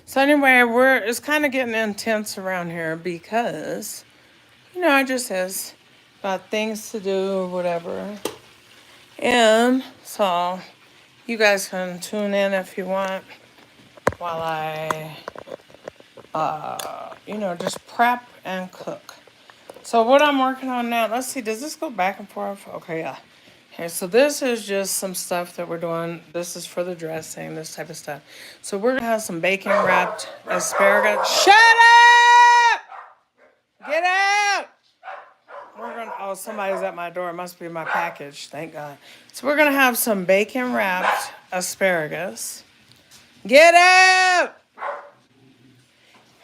So anyway, it's kind of getting intense around here because I just has about things to do, whatever. And so you guys can tune in if you want while I, just prep and cook. So what I'm working on now, let's see, does this go back and forth? Okay, yeah. Okay, so this is just some stuff that we're doing. This is for the dressing, this type of stuff. So we're gonna have some bacon wrapped asparagus. Shut up! Get out! Oh, somebody's at my door. It must be my package. Thank God. So we're gonna have some bacon wrapped asparagus. Get out!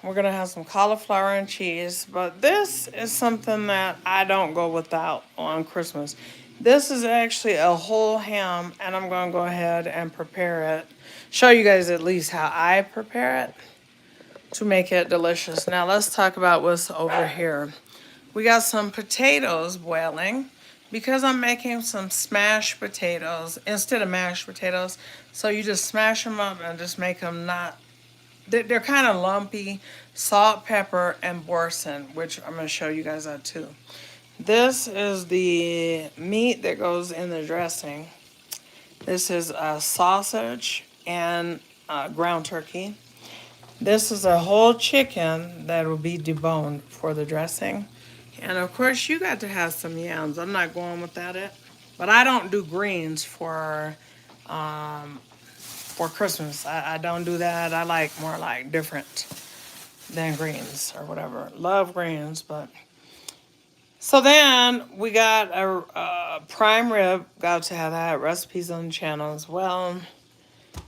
We're gonna have some cauliflower and cheese, but this is something that I don't go without on Christmas. This is actually a whole ham, and I'm gonna go ahead and prepare it. Show you guys at least how I prepare it to make it delicious. Now let's talk about what's over here. We got some potatoes boiling because I'm making some smashed potatoes instead of mashed potatoes. So you just smash them up and just make them not, they're kind of lumpy. Salt, pepper, and boursin, which I'm going to show you guys that too. This is the meat that goes in the dressing. This is a sausage and ground turkey. This is a whole chicken that will be deboned for the dressing. And of course, you got to have some yams. I'm not going without it. But I don't do greens for Christmas. I don't do that. I like more like different than greens or whatever. Love greens, but so then we got a prime rib. Got to have that. Recipes on the channel as well.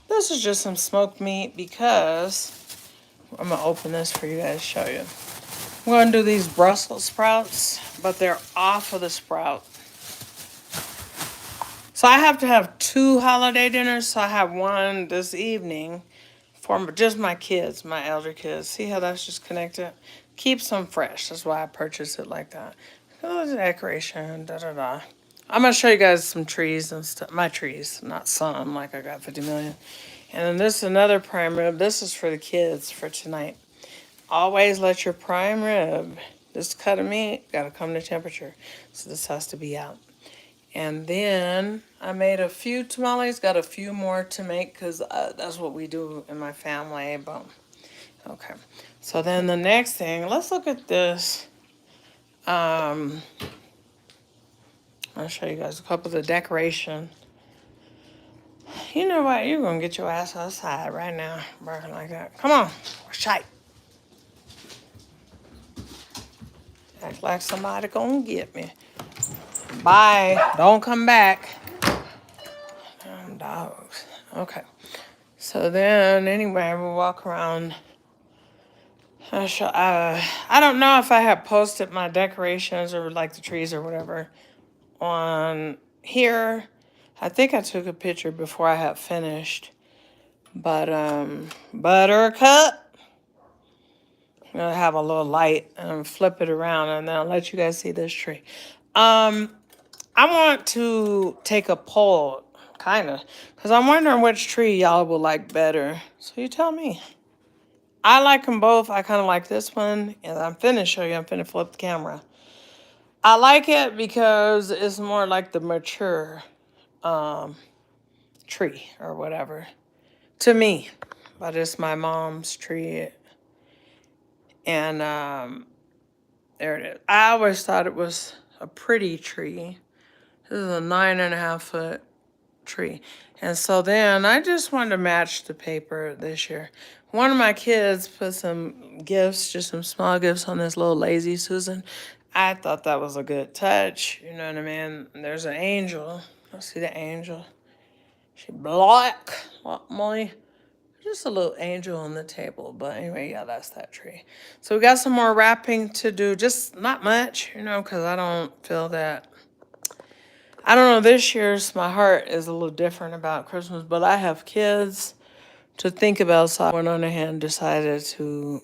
This is just some smoked meat because I'm gonna open this for you guys to show you. We're gonna do these Brussels sprouts, but they're off of the sprout. So I have to have two holiday dinners. So I have one this evening for just my kids, my elder kids. See how that's just connected? Keeps them fresh. That's why I purchased it like that. Oh, the decoration, da da da. I'm gonna show you guys some trees and stuff. My trees, not some, like I got 50 million. And then this is another prime rib. This is for the kids for tonight. Always let your prime rib, this cut of meat, gotta come to temperature. So this has to be out. And then I made a few tamales, got a few more to make because that's what we do in my family. Boom. Okay. So then the next thing, let's look at this. I'll show you guys a couple of the decoration. You know what? You're going to get your ass outside right now, barking like that. Come on. Shite. Act like somebody going to get me. Bye. Don't come back. Damn dogs. Okay. So then, anyway, we'll walk around. I don't know if I have posted my decorations or like the trees or whatever on here. I think I took a picture before I had finished. But, Buttercup. I'm going to have a little light and flip it around and then I'll let you guys see this tree. I want to take a poll, kind of, because I'm wondering which tree y'all will like better. So you tell me. I like them both. I kind of like this one, and I'm finna show you. I'm finna flip the camera. I like it because it's more like the mature tree or whatever. To me, but it's my mom's tree, and there it is. I always thought it was a pretty tree. This is a 9.5-foot tree. And so then I just wanted to match the paper this year. One of my kids put some gifts, just some small gifts on this little Lazy Susan. I thought that was a good touch. You know what I mean? There's an angel. Let's see the angel. She black, like Molly. Just a little angel on the table. But anyway, yeah, that's that tree. So we got some more wrapping to do. Just not much, because I don't feel that. I don't know, this year's my heart is a little different about Christmas, but I have kids to think about, so I went on ahead and decided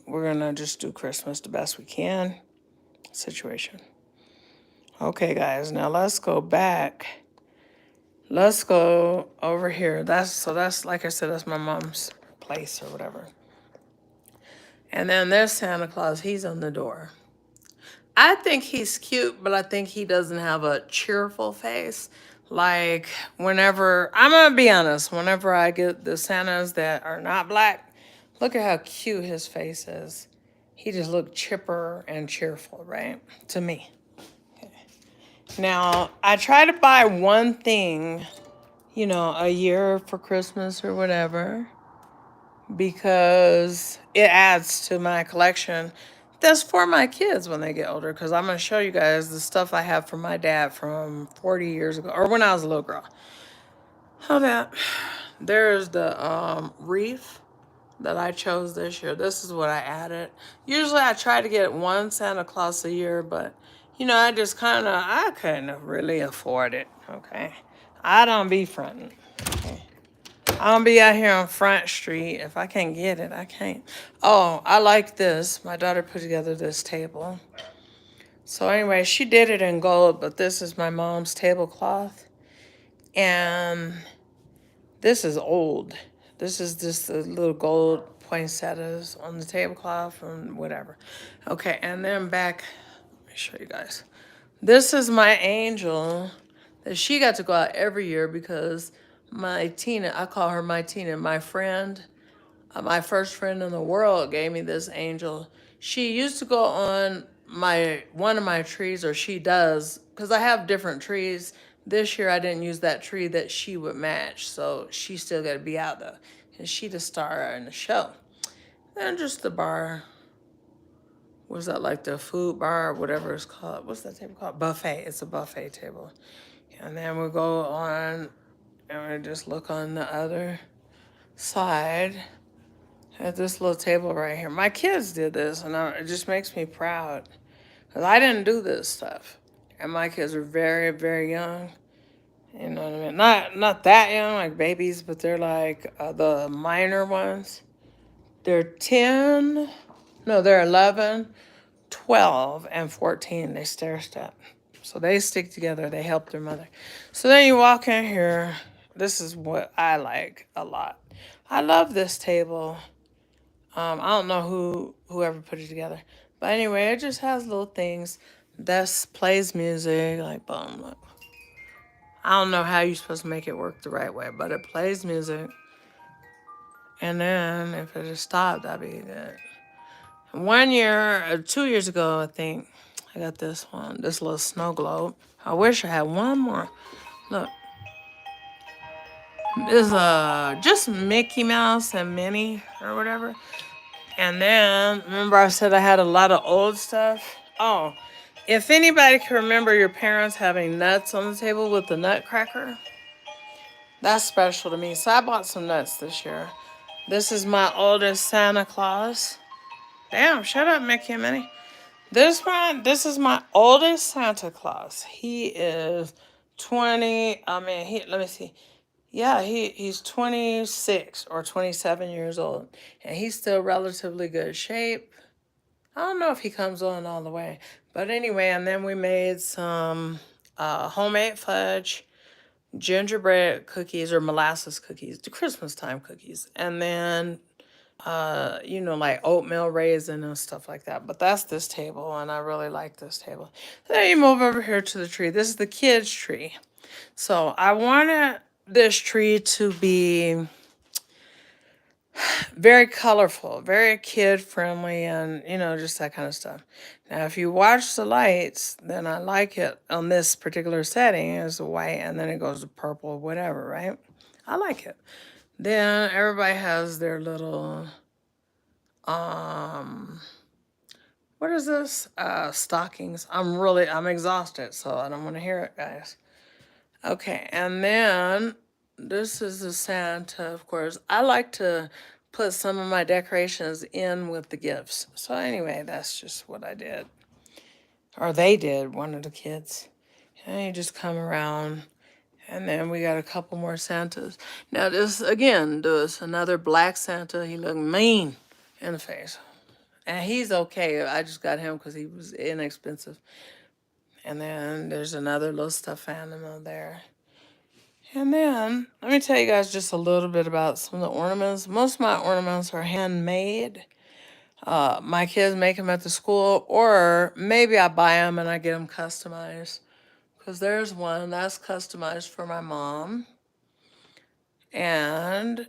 we're gonna just do Christmas the best we can situation. Okay, guys, now let's go back. Let's go over here. That's like I said, that's my mom's place or whatever. And then there's Santa Claus. He's on the door. I think he's cute, but I think he doesn't have a cheerful face. Like, whenever, I'm gonna be honest, whenever I get the Santas that are not black, look at how cute his face is. He just looked chipper and cheerful, right? To me. Now, I try to buy one thing, a year for Christmas or whatever, because it adds to my collection. That's for my kids when they get older, because I'm going to show you guys the stuff I have from my dad from 40 years ago, or when I was a little girl. How that? There's the wreath that I chose this year. This is what I added. Usually I try to get one Santa Claus a year, but I just I couldn't really afford it. Okay. I don't be fronting. Okay. I don't be out here on Front Street. If I can't get it, I can't. Oh, I like this. My daughter put together this table. So anyway, she did it in gold, but this is my mom's tablecloth. And this is old. This is just the little gold poinsettias on the tablecloth and whatever. Okay, and then back, let me show you guys. This is my angel that she got to go out every year because my Tina, I call her my Tina, my friend, my first friend in the world gave me this angel. She used to go on one of my trees, or she does, because I have different trees. This year I didn't use that tree that she would match, so she still got to be out though, and she the star in the show. And just the bar, was that like the food bar, or whatever it's called? What's that table called? Buffet. It's a buffet table. And then we go on, and we just look on the other side at this little table right here. My kids did this, and it just makes me proud. Because I didn't do this stuff. And my kids are very, very young. You know what I mean? Not that young, like babies, but they're like the minor ones. They're 10, no, they're 11, 12, and 14. They stair step. So they stick together. They help their mother. So then you walk in here. This is what I like a lot. I love this table. I don't know whoever put it together, but anyway, it just has little things. This plays music, like boom. Look. I don't know how you're supposed to make it work the right way, but it plays music. And then if it just stopped, that'd be good. 1 year, 2 years ago, I think I got this one, this little snow globe. I wish I had one more. Look, this is just Mickey Mouse and Minnie or whatever. And then, remember I said I had a lot of old stuff? Oh, if anybody can remember your parents having nuts on the table with the nutcracker, that's special to me. So I bought some nuts this year. This is my oldest Santa Claus. Damn, shut up, Mickey and Minnie. This is my oldest Santa Claus. He is 20, let me see. Yeah, he's 26 or 27 years old, and he's still relatively good shape. I don't know if he comes on all the way. But anyway, and then we made some homemade fudge, gingerbread cookies or molasses cookies, the Christmas time cookies. And then, like oatmeal raisin and stuff like that. But that's this table, and I really like this table. Then you move over here to the tree. This is the kids' tree. So I wanted this tree to be very colorful, very kid friendly, and just that kind of stuff. Now, if you watch the lights, then I like it on this particular setting as white, and then it goes to purple, whatever, right? I like it. Then everybody has their little, um, what is this? Stockings. I'm exhausted, so I don't want to hear it, guys. Okay, and then this is the Santa, of course. I like to put some of my decorations in with the gifts. So anyway, that's just what I did. Or they did, one of the kids. And you just come around, and then we got a couple more Santas. Now this, again, there's another black Santa. He looked mean in the face. And he's okay. I just got him because he was inexpensive. And then there's another little stuffed animal there. And then, let me tell you guys just a little bit about some of the ornaments. Most of my ornaments are handmade. My kids make them at the school, or maybe I buy them and I get them customized. Because there's one that's customized for my mom. And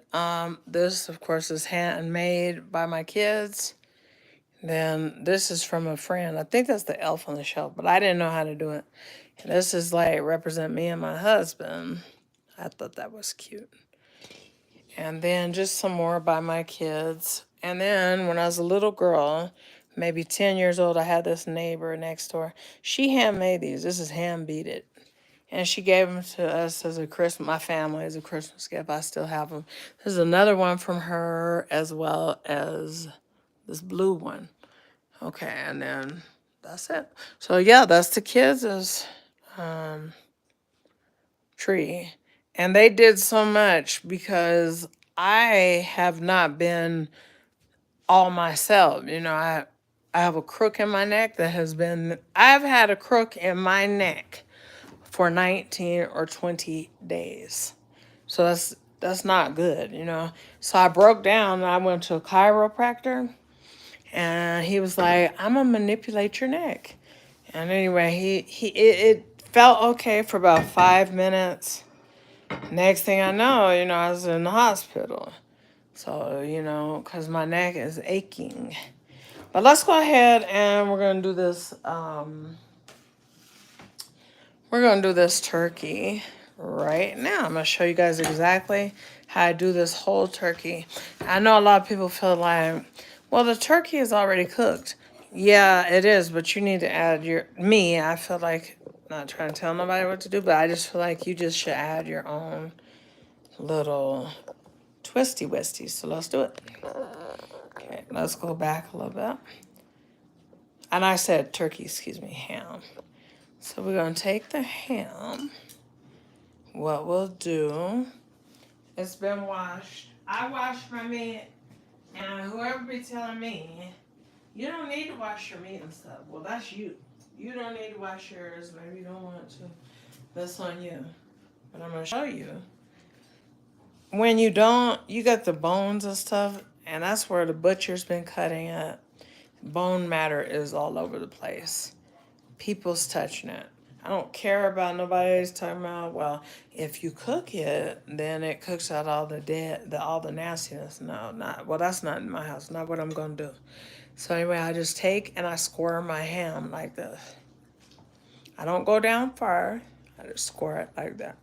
this, of course, is handmade by my kids. Then this is from a friend. I think that's the elf on the shelf, but I didn't know how to do it. And this is like represent me and my husband. I thought that was cute. And then just some more by my kids. And then when I was a little girl, maybe 10 years old, I had this neighbor next door. She handmade these. This is hand beaded. And she gave them to us as a Christmas, my family as a Christmas gift. I still have them. There's another one from her as well as this blue one. Okay, and then that's it. So yeah, that's the kids' tree. And they did so much because I have not been all myself. I have a crook in my neck that has been, I've had a crook in my neck for 19 or 20 days. So that's not good. So I broke down and I went to a chiropractor and he was like, I'm gonna manipulate your neck. And anyway, it felt okay for about 5 minutes. Next thing I know, I was in the hospital. So, because my neck is aching. But let's go ahead and we're gonna do this. We're gonna do this turkey right now. I'm gonna show you guys exactly how I do this whole turkey. I know a lot of people feel like, well, the turkey is already cooked. Yeah, it is, but you need to add I feel like, not trying to tell nobody what to do, but I just feel like you just should add your own little twisty wisties. So let's do it. Okay, let's go back a little bit. And I said turkey, excuse me, ham. So we're gonna take the ham. What we'll do, it's been washed. I washed my meat, and whoever be telling me, you don't need to wash your meat and stuff. Well, that's you. You don't need to wash yours. Maybe you don't want to. That's on you. But I'm going to show you. When you don't, you got the bones and stuff, and that's where the butcher's been cutting it. Bone matter is all over the place. People's touching it. I don't care about nobody's talking about, well, if you cook it, then it cooks out all all the nastiness. No, not, well, that's not in my house, not what I'm going to do. So anyway, I just take and I square my ham like this. I don't go down far. I just square it like that.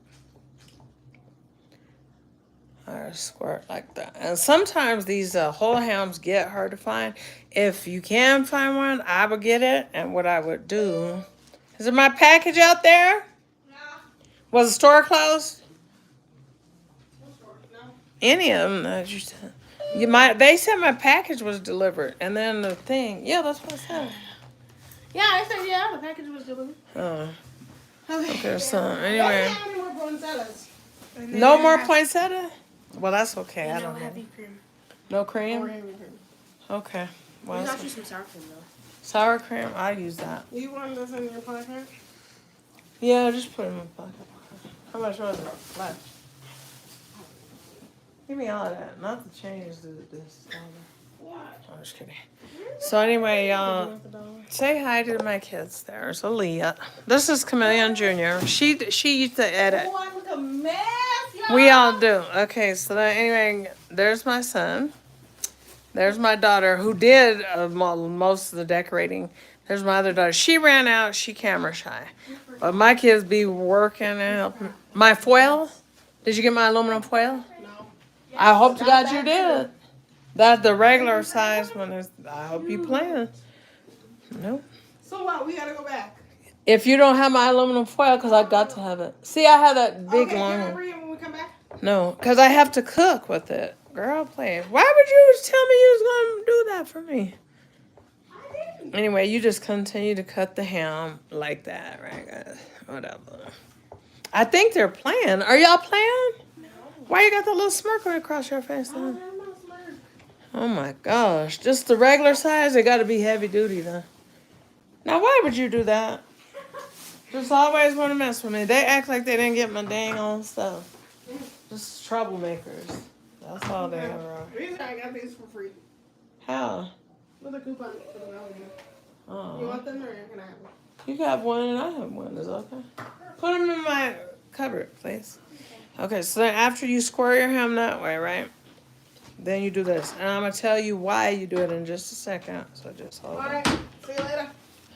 I just square it like that. And sometimes these whole hams get hard to find. If you can find one, I would get it. And what I would do, is there my package out there? No. Was the store closed? No store, no. Any of them that you said. They said my package was delivered. And then the thing, yeah, that's what I said. Yeah, I said, yeah, the package was delivered. Oh. Okay, so anyway. More poinsettias. No more poinsettia? Well, that's okay. I don't have heavy cream. No cream? Or heavy cream. Okay. Well, There's actually some sour cream, though. Sour cream? I use that. You want this in your pocket? Yeah, just put it in my pocket. How much was it left? Give me all of that. Not to change this. What? I'm just kidding. So anyway, y'all, say hi to my kids. There's Aaliyah. This is Chameleon Jr. She used to edit. Oh, I look a mess, y'all. We all do. Okay, so anyway, there's my son. There's my daughter who did most of the decorating. There's my other daughter. She ran out. She camera shy. But my kids be working and helping. My foil? Did you get my aluminum foil? No. I hope to God you did. That's the regular size one. I hope you plan. Nope. So what? We gotta go back. If you don't have my aluminum foil, because I got to have it. See, I have that big Okay, long can I one. bring it when we come back? No, because I have to cook with it. Girl, please. Why would you tell me you was going to do that for me? I didn't. Anyway, you just continue to cut the ham like that, right, guys? Whatever. I think they're playing. Are y'all playing? No. Why you got the little smirk right across your face Oh, then? I'm not smart. Oh my gosh. Just the regular size? They got to be heavy duty though. Now, why would you do that? Just always want to mess with me. They act like they didn't get my dang on stuff. Just troublemakers. That's all they ever are. Reason I got these for free. How? a coupon for the Melody. You Oh. want them or can I have them? You got one and I have one. Is that okay? Put them in my cupboard, please. Okay, so then after you square your ham that way, right? Then you do this. And I'm going to tell you why you do it in just a second. So just hold on. Alright, see you later.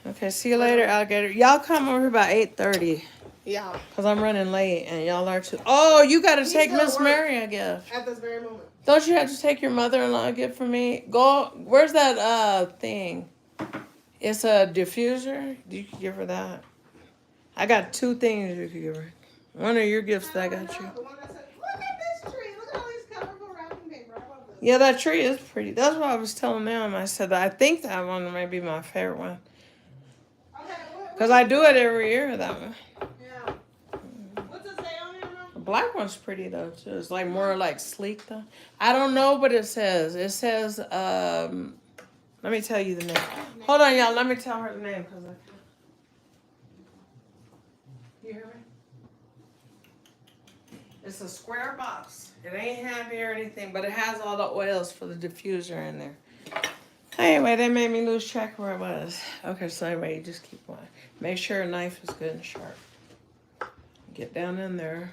Okay, see you later, alligator. Y'all come over here about 8:30. Yeah. Because I'm running late and y'all are too. Oh, you got to He's take still at Miss work. Mary a gift. At this very moment. Don't you have to take your mother-in-law a gift from me? Go. Where's that thing? It's a diffuser. You can give her that. I got 2 things you could give her. One of your gifts that I got you. The one that said, look at this tree. Look at all these colorful wrapping paper. I love this. Yeah, that tree is pretty. That's what I was telling them. I said that I think that one might be my favorite one. Okay, Because I do it every year, that one. Yeah. What's it say on there, Mom? The black one's pretty though too. It's like more like sleek though. I don't know what it says. It says let me tell you the name. Hold on, y'all. Let me tell her the name because you hear me? It's a square box. It ain't heavy or anything, but it has all the oils for the diffuser in there. Anyway, they made me lose track of where it was. Okay, so anyway, you just keep going. Make sure your knife is good and sharp. Get down in there.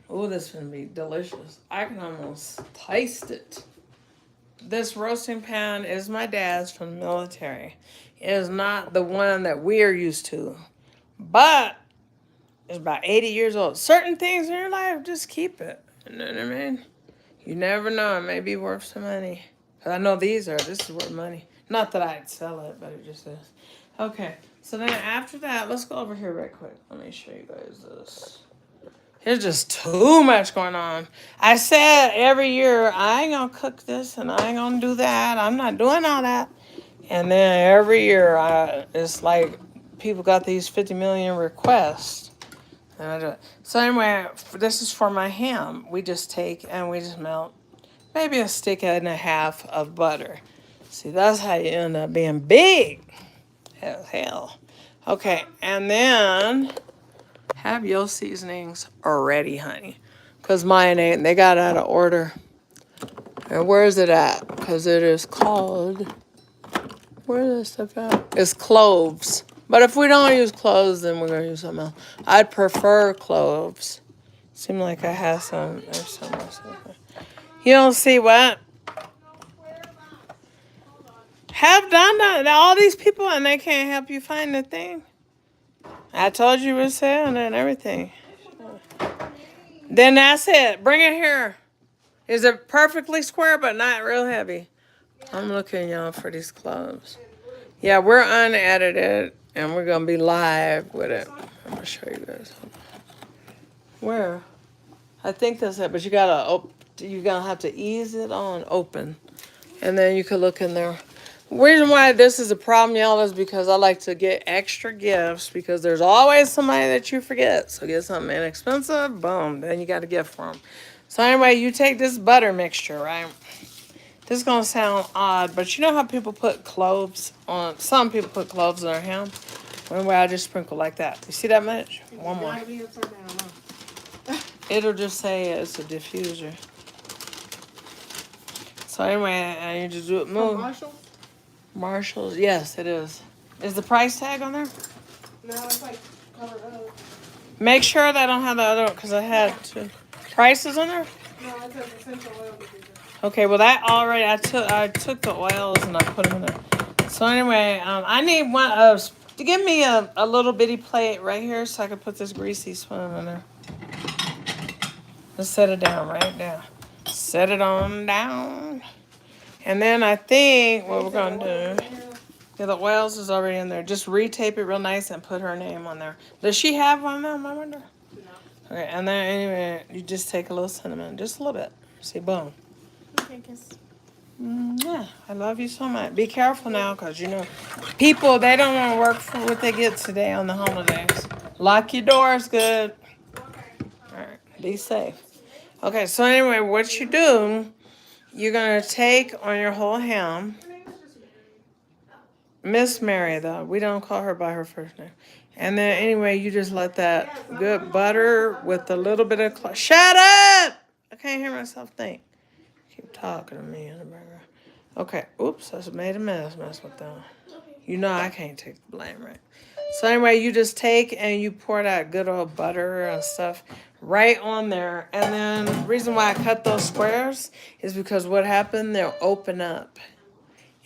Oh, this is gonna be delicious. I can almost taste it. This roasting pan is my dad's from the military. It is not the one that we're used to, but it's about 80 years old. Certain things in your life, just keep it. You know what I mean? You never know. It may be worth some money. 'Cause I know this is worth money. Not that I'd sell it, but it just is. Okay, so then after that, let's go over here right quick. Let me show you guys this. There's just too much going on. I said every year, I ain't gonna cook this and I ain't gonna do that. I'm not doing all that. And then every year, it's like people got these 50 million requests. And I do it. So anyway, this is for my ham. We just take and we just melt maybe a stick and a half of butter. See, that's how you end up being big. Hell. Okay, and then have your seasonings ready, honey. Because mine ain't. They got out of order. And where is it at? Because it is called... Where is this stuff at? It's cloves. But if we don't use cloves, then we're going to use something else. I'd prefer cloves. Seemed like I had some. There's some. You don't see what? Have done that. All these people and they can't help you find the thing. I told you it was selling and everything. Then that's it. Bring it here. Is it perfectly square but not real heavy? I'm looking, y'all, for these cloves. Yeah, we're unedited and we're going to be live with it. I'm going to show you guys. Where? I think that's it, but you're going to have to ease it on open. And then you can look in there. The reason why this is a problem, y'all, is because I like to get extra gifts because there's always somebody that you forget. So get something inexpensive, boom, then you got a gift for them. So anyway, you take this butter mixture, right? This is going to sound odd, but you know how people put cloves on, some people put cloves on their ham? Anyway, I just sprinkle like that. You see that much? One more. It'll just say it's a diffuser. So anyway, I need to do it move. Marshalls, yes, it is. Is the price tag on there? No, it's like covered up. Make sure that I don't have the other one because I had two. Prices on there? No, it says essential oil diffuser. Okay, well that already I took the oils and I put them in there. So anyway, I need one to give me a little bitty plate right here so I can put this greasy swim in there. Let's set it down right now. Set it on down. And then I think what we're going to do, yeah, the oils is already in there. Just retape it real nice and put her name on there. Does she have one now, I wonder? No. Okay, and then anyway, you just take a little cinnamon, just a little bit. See, boom. Okay, kiss. Yeah, I love you so much. Be careful now because, you know, people, they don't want to work for what they get today on the holidays. Lock your doors good. All right, be safe. Okay, so anyway, what you do, you're going to take on your whole ham. Miss Mary, though. We don't call her by her first name. And then anyway, you just let that good butter with a little bit of... Shut up! I can't hear myself think. Keep talking to me in the background. Okay, oops, I made a mess with them. You know I can't take the blame, right? So anyway, you just take and you pour that good old butter and stuff right on there. And then the reason why I cut those squares is because what happened, they'll open up.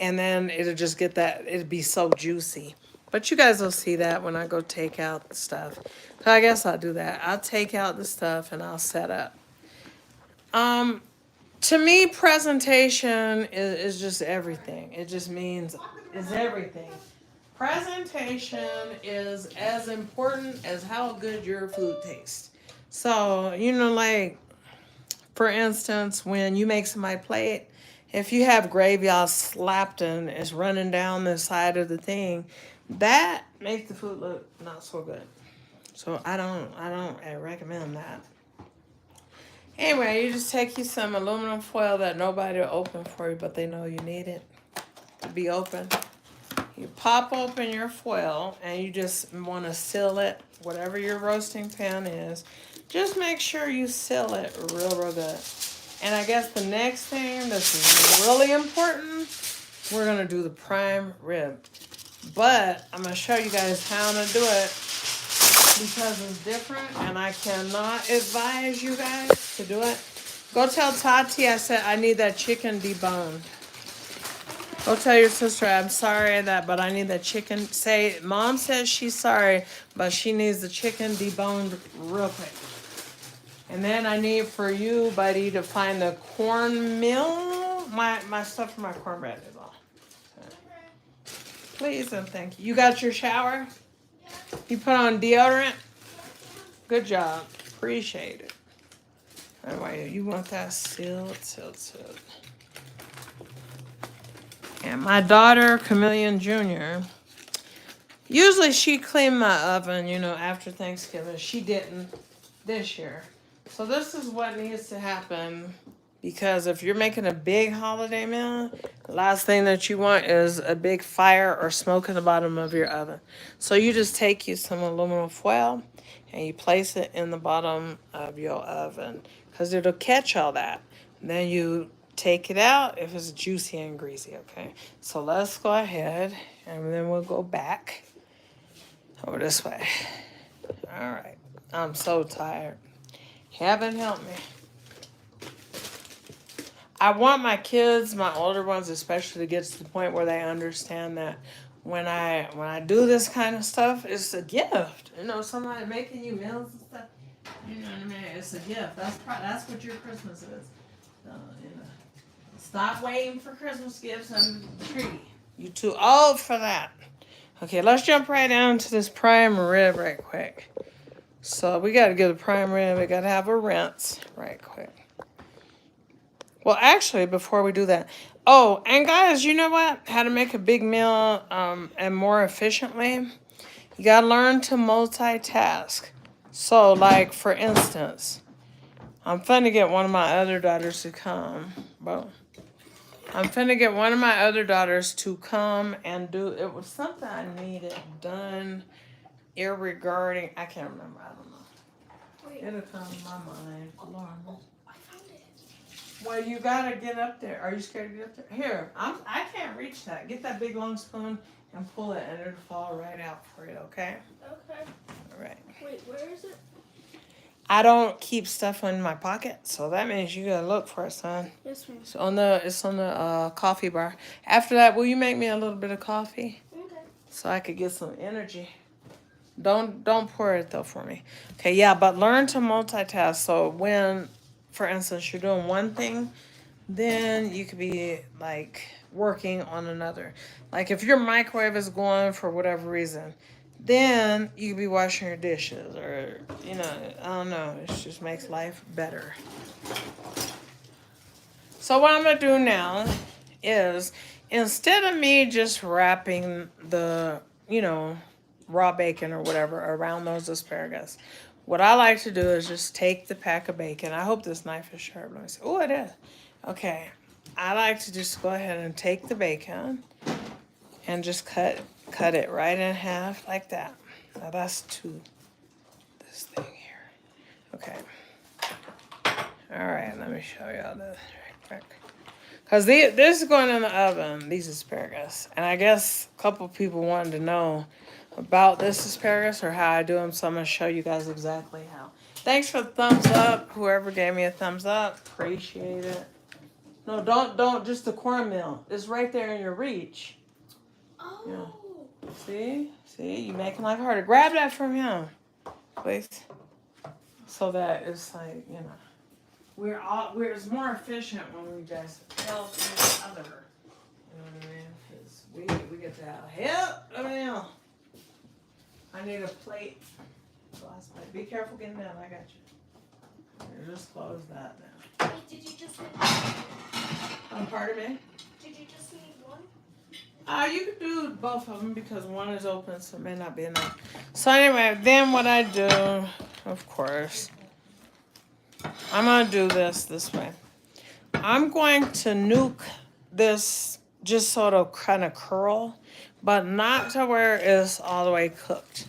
And then it'll just get that, it'll be so juicy. But you guys will see that when I go take out the stuff. So I guess I'll do that. I'll take out the stuff and I'll set up. To me, presentation is just everything. It just means is everything. Presentation is as important as how good your food tastes. So, like, for instance, when you make somebody plate, if you have gravy all slapped and it's running down the side of the thing, that makes the food look not so good. So I recommend that. Anyway, you just take you some aluminum foil that nobody will open for you, but they know you need it to be open. You pop open your foil and you just want to seal it, whatever your roasting pan is. Just make sure you seal it real good. And I guess the next thing that's really important, we're going to do the prime rib. But I'm going to show you guys how to do it because it's different and I cannot advise you guys to do it. Go tell Tati I said I need that chicken deboned. Go tell your sister I'm sorry but I need that chicken. Say mom says she's sorry, but she needs the chicken deboned real quick. And then I need for you, buddy, to find the cornmeal. My stuff for my cornbread is all. Please and thank you. You got your shower? You put on deodorant? Good job. Appreciate it. Anyway, you want that sealed. And my daughter, Chameleon Jr., usually she cleaned my oven, after Thanksgiving. She didn't this year. So this is what needs to happen because if you're making a big holiday meal, the last thing that you want is a big fire or smoke in the bottom of your oven. So you just take you some aluminum foil and you place it in the bottom of your oven because it'll catch all that. And then you take it out if it's juicy and greasy, okay? So let's go ahead and then we'll go back over this way. All right. I'm so tired. Heaven help me. I want my kids, my older ones especially, to get to the point where they understand that when I do this kind of stuff, it's a gift. Somebody making you meals and stuff. You know what I mean? It's a gift. That's what your Christmas is. Stop waiting for Christmas gifts under the tree. You too old for that. Okay, let's jump right down to this prime rib right quick. So we got to get a prime rib. We got to have a rinse right quick. Well, actually, before we do that. Oh, and guys, you know what? How to make a big meal and more efficiently? You got to learn to multitask. So, like, for instance, I'm finna get one of my other daughters to come. Well, I'm finna get one of my other daughters to come and do, it was something I needed done regarding, I can't remember, I don't know. It'll come to my mind. Lord. I found it. Well, you gotta get up there. Are you scared to get up there? Here, I can't reach that. Get that big long spoon and pull it and it'll fall right out for you, okay? Okay. All right. Wait, where is it? I don't keep stuff in my pocket, so that means you gotta look for it, son. Yes, ma'am. It's on the coffee bar. After that, will you make me a little bit of coffee Okay. so I could get some energy? Don't pour it though for me. Okay, yeah, but learn to multitask. So when, for instance, you're doing one thing, then you could be like working on another. Like if your microwave is going for whatever reason, then you could be washing your dishes or, I don't know. It just makes life better. So what I'm going to do now is instead of me just wrapping the, raw bacon or whatever around those asparagus, what I like to do is just take the pack of bacon. I hope this knife is sharp. Let me see. Oh, it is. Okay. I like to just go ahead and take the bacon and just cut it right in half like that. Now that's this thing here. Okay. All right, let me show y'all this right quick. Because this is going in the oven, these asparagus. And I guess a couple people wanted to know about this asparagus or how I do them, so I'm going to show you guys exactly how. Thanks for the thumbs up. Whoever gave me a thumbs up, appreciate it. No, don't, just the cornmeal. It's right there in your reach. Oh. Yeah. See, you making life harder. Grab that from him, please. So that it's like, it's more efficient when we just help each other. You know what I mean? Because we get to help. I need a plate. Glass plate. Be careful getting down. I got you. Here, just close that now. Wait, did you just need Pardon me? Did you just need one? You could do both of them because one is open, so it may not be enough. So anyway, then what I do, of course, I'm going to do this way. I'm going to nuke this just sort of kind of curl, but not to where it's all the way cooked.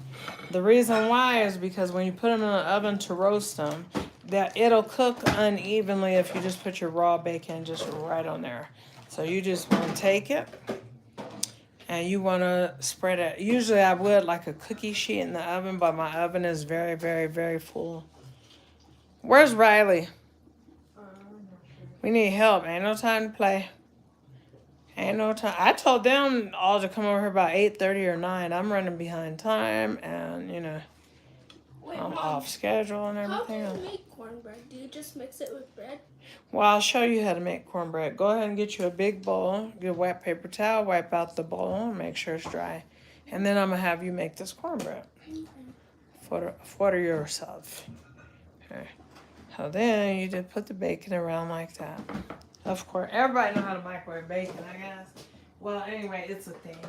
The reason why is because when you put them in the oven to roast them, that it'll cook unevenly if you just put your raw bacon just right on there. So you just want to take it and you want to spread it. Usually I would like a cookie sheet in the oven, but my oven is very, very, very full. Where's Riley? We need help. Ain't no time to play. Ain't no time. I told them all to come over here about 8:30 or 9. I'm running behind time and, Wait, I'm Mom, off schedule and how do everything you else. make cornbread? Do you just mix it with bread? Well, I'll show you how to make cornbread. Go ahead and get you a big bowl. Get a wet paper towel. Wipe out the bowl. Make sure it's dry. And then I'm going to have you make this cornbread for yourself. Okay. So then you just put the bacon around like that. Of course, everybody know how to microwave bacon, I guess. Well, anyway, it's a thing.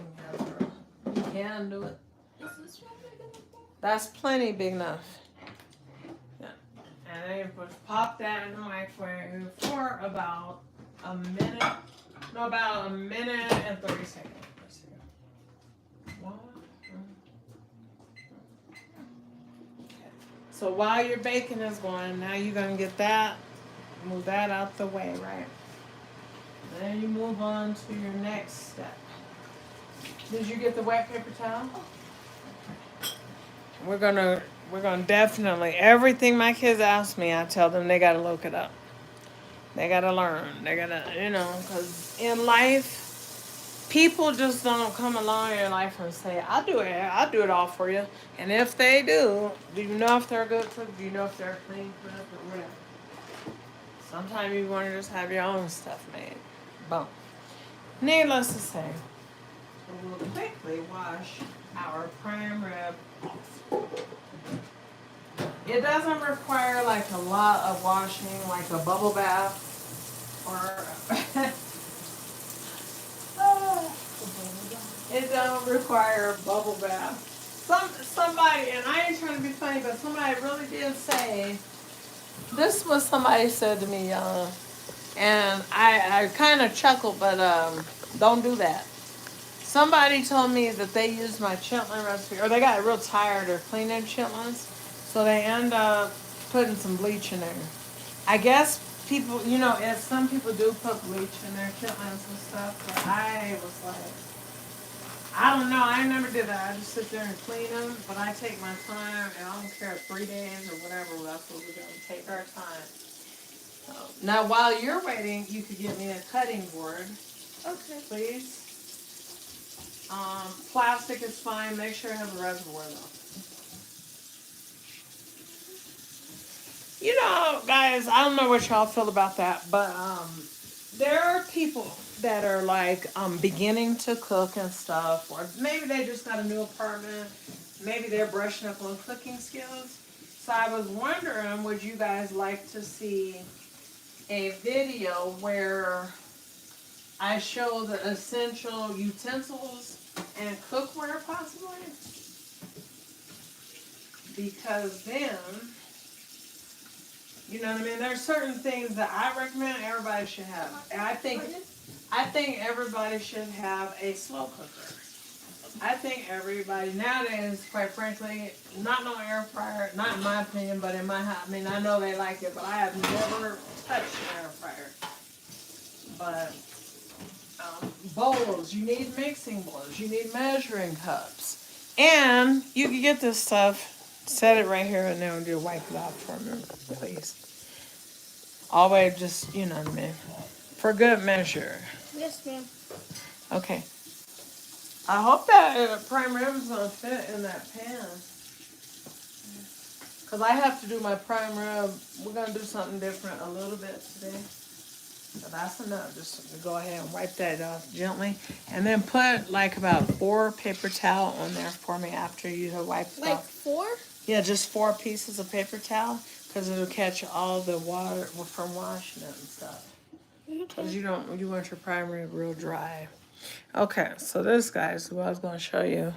You can do it. Is this one big enough? That's plenty big enough. Yeah. And then you pop that in the microwave for about a minute. No, about a minute and 30 seconds. Let's see. Okay. So while your bacon is going, now you're going to get that, move that out the way, right? Then you move on to your next step. Did you get the wet paper towel? We're gonna definitely, everything my kids ask me, I tell them they gotta look it up. They gotta learn. They gotta, because in life, people just don't come along in your life and say, I'll do it all for you. And if they do you know if they're a good cook? Do you know if they're a clean cook or whatever? Sometimes you want to just have your own stuff made. Boom. Needless to say, we'll quickly wash our prime rib off. It doesn't require like a lot of washing, like a bubble bath or it don't require a bubble bath. Somebody, and I ain't trying to be funny, but somebody really did say, this was somebody said to me, and I kind of chuckled, but don't do that. Somebody told me that they used my chitlin recipe, or they got real tired of cleaning chitlins, so they end up putting some bleach in there. I guess people, if some people do put bleach in their chitlins and stuff, but I was like, I don't know, I never did that. I just sit there and clean them, but I take my time, and I don't care if 3 days or whatever, that's what we're going to take our time. So, now, while you're waiting, you could get me a cutting board. Okay. Please. Plastic is fine. Make sure it has a reservoir though. Guys, I don't know what y'all feel about that, but there are people that are like beginning to cook and stuff, or maybe they just got a new apartment. Maybe they're brushing up on cooking skills. So I was wondering, would you guys like to see a video where I show the essential utensils and cookware possibly? Because then, you know what I mean? There's certain things that I recommend everybody should have. And I think everybody should have a slow cooker. I think everybody nowadays, quite frankly, not no air fryer, not in my opinion, but in my house, I mean, I know they like it, but I have never touched an air fryer. But bowls, you need mixing bowls, you need measuring cups. And you can get this stuff, set it right here and then you wipe it off for me, please. Always just, you know what I mean, for good measure. Yes, ma'am. Okay. I hope that prime rib is gonna fit in that pan. Cause I have to do my prime rib. We're gonna do something different a little bit today. So that's enough. Just go ahead and wipe that off gently. And then put like about 4 paper towel on there for me after you have wiped it Like off. 4? Yeah, just 4 pieces of paper towel. Cause it'll catch all the water from washing it and stuff. Cause you want your prime rib real dry. Okay, so this, guys, is what I was going to show you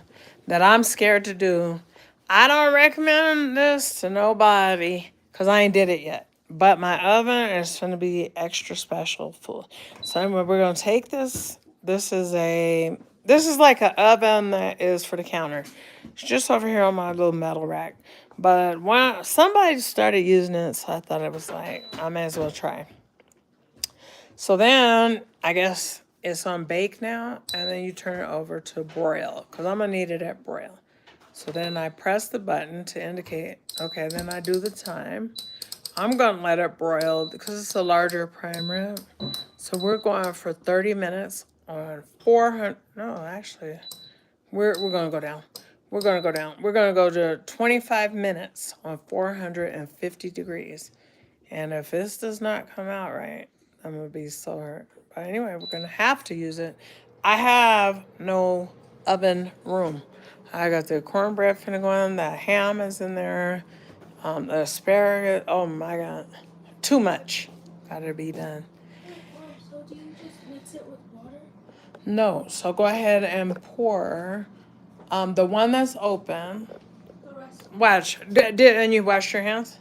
that I'm scared to do. I don't recommend this to nobody because I ain't did it yet. But my oven is going to be extra special full. So anyway, we're going to take this. This is like an oven that is for the counter. It's just over here on my little metal rack. But when somebody started using it, so I thought it was like, I may as well try. So then, I guess it's on bake now, and then you turn it over to broil, because I'm going to need it at broil. So then I press the button to indicate, okay, then I do the time. I'm going to let it broil, because it's a larger prime rib. So we're going for 30 minutes on 400, no, actually, we're going to go down. We're going to go down. We're going to go to 25 minutes on 450 degrees. And if this does not come out right, I'm going to be so hurt. But anyway, we're going to have to use it. I have no oven room. I got the cornbread finna go in. The ham is in there. The asparagus. Oh my God. Too much. Got to be done. So do you just mix it with water? No. So go ahead and pour the one that's open. The rest. Watch. And you wash your hands?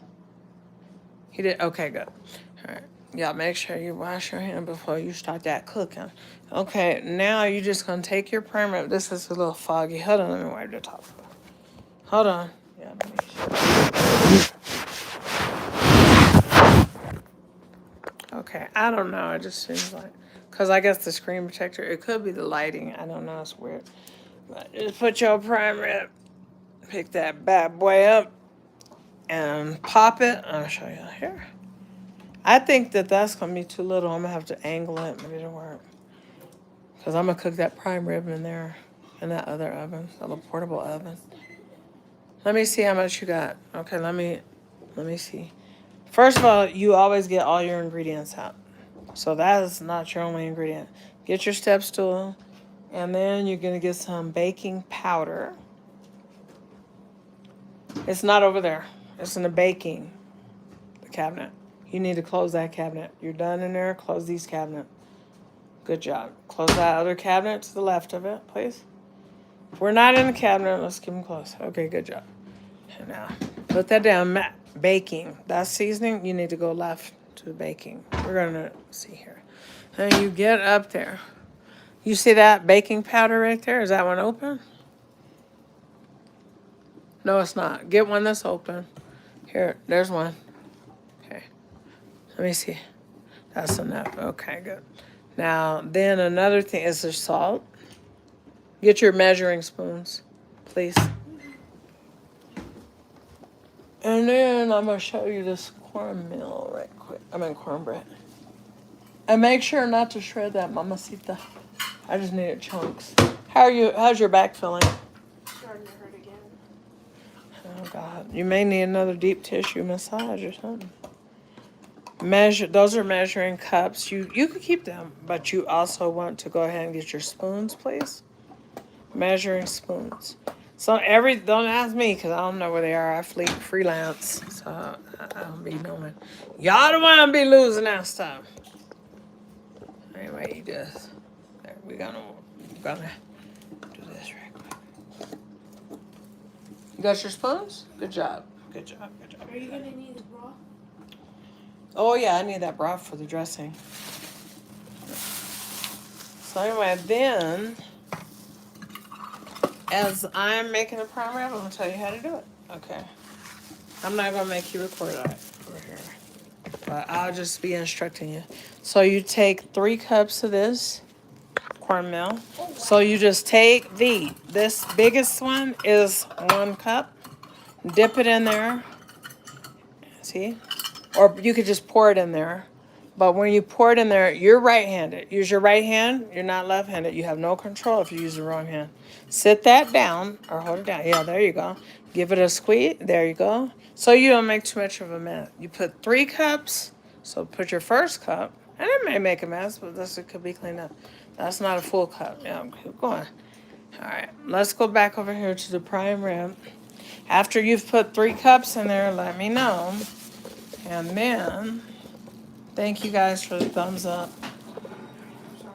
He did? Okay, good. All right. Yeah, make sure you wash your hand before you start that cooking. Okay, now you're just going to take your prime rib. This is a little foggy. Hold on, let me wipe the top. Hold on. Yeah, let me Okay, I don't know. It just seems like... Because I guess the screen protector, it could be the lighting. I don't know. It's weird. But just put your prime rib. Pick that bad boy up. And pop it. I'll show you here. I think that's going to be too little. I'm going to have to angle it, but it'll work. Because I'm going to cook that prime rib in there, in that other oven, that little portable oven. Let me see how much you got. Okay, let me see. First of all, you always get all your ingredients out. So that is not your only ingredient. Get your step stool, and then you're going to get some baking powder. It's not over there. It's in the baking cabinet. You need to close that cabinet. You're done in there. Close these cabinet. Good job. Close that other cabinet to the left of it, please. If we're not in the cabinet, let's keep them close. Okay, good job. And now, put that down. Baking. That seasoning, you need to go left to baking. We're going to see here. And you get up there. You see that baking powder right there? Is that one open? No, it's not. Get one that's open. Here, there's one. Okay. Let me see. That's enough. Okay, good. Now, then another thing is the salt. Get your measuring spoons, please. And then I'm going to show you this cornmeal right quick. Cornbread. And make sure not to shred that, mamacita. I just need it chunks. How's your back feeling? Starting to hurt again. Oh, God. You may need another deep tissue massage or something. Those are measuring cups. You could keep them, but you also want to go ahead and get your spoons, please. Measuring spoons. So don't ask me because I don't know where they are. I freelance, so I don't be knowing. Y'all don't want to be losing that stuff. Anyway, we're gonna do this right quick. You got your spoons? Good job. Good job. Good job. Are you gonna need the broth? Oh yeah, I need that broth for the dressing. So anyway, then, as I'm making the prime rib, I'm gonna tell you how to do it. Okay. I'm not gonna make you record that over here, but I'll just be instructing you. So you take 3 cups of this cornmeal. Oh, wow. So you just take this biggest one is 1 cup. Dip it in there. See? Or you could just pour it in there. But when you pour it in there, you're right-handed. Use your right hand. You're not left-handed. You have no control if you use the wrong hand. Sit that down or hold it down. Yeah, there you go. Give it a squeeze. There you go. So you don't make too much of a mess. You put 3 cups. So put your first cup. And it may make a mess, but it could be cleaned up. That's not a full cup. Yeah, keep going. All right, let's go back over here to the prime rib. After you've put 3 cups in there, let me know. And then, thank you guys for the thumbs up. Sorry.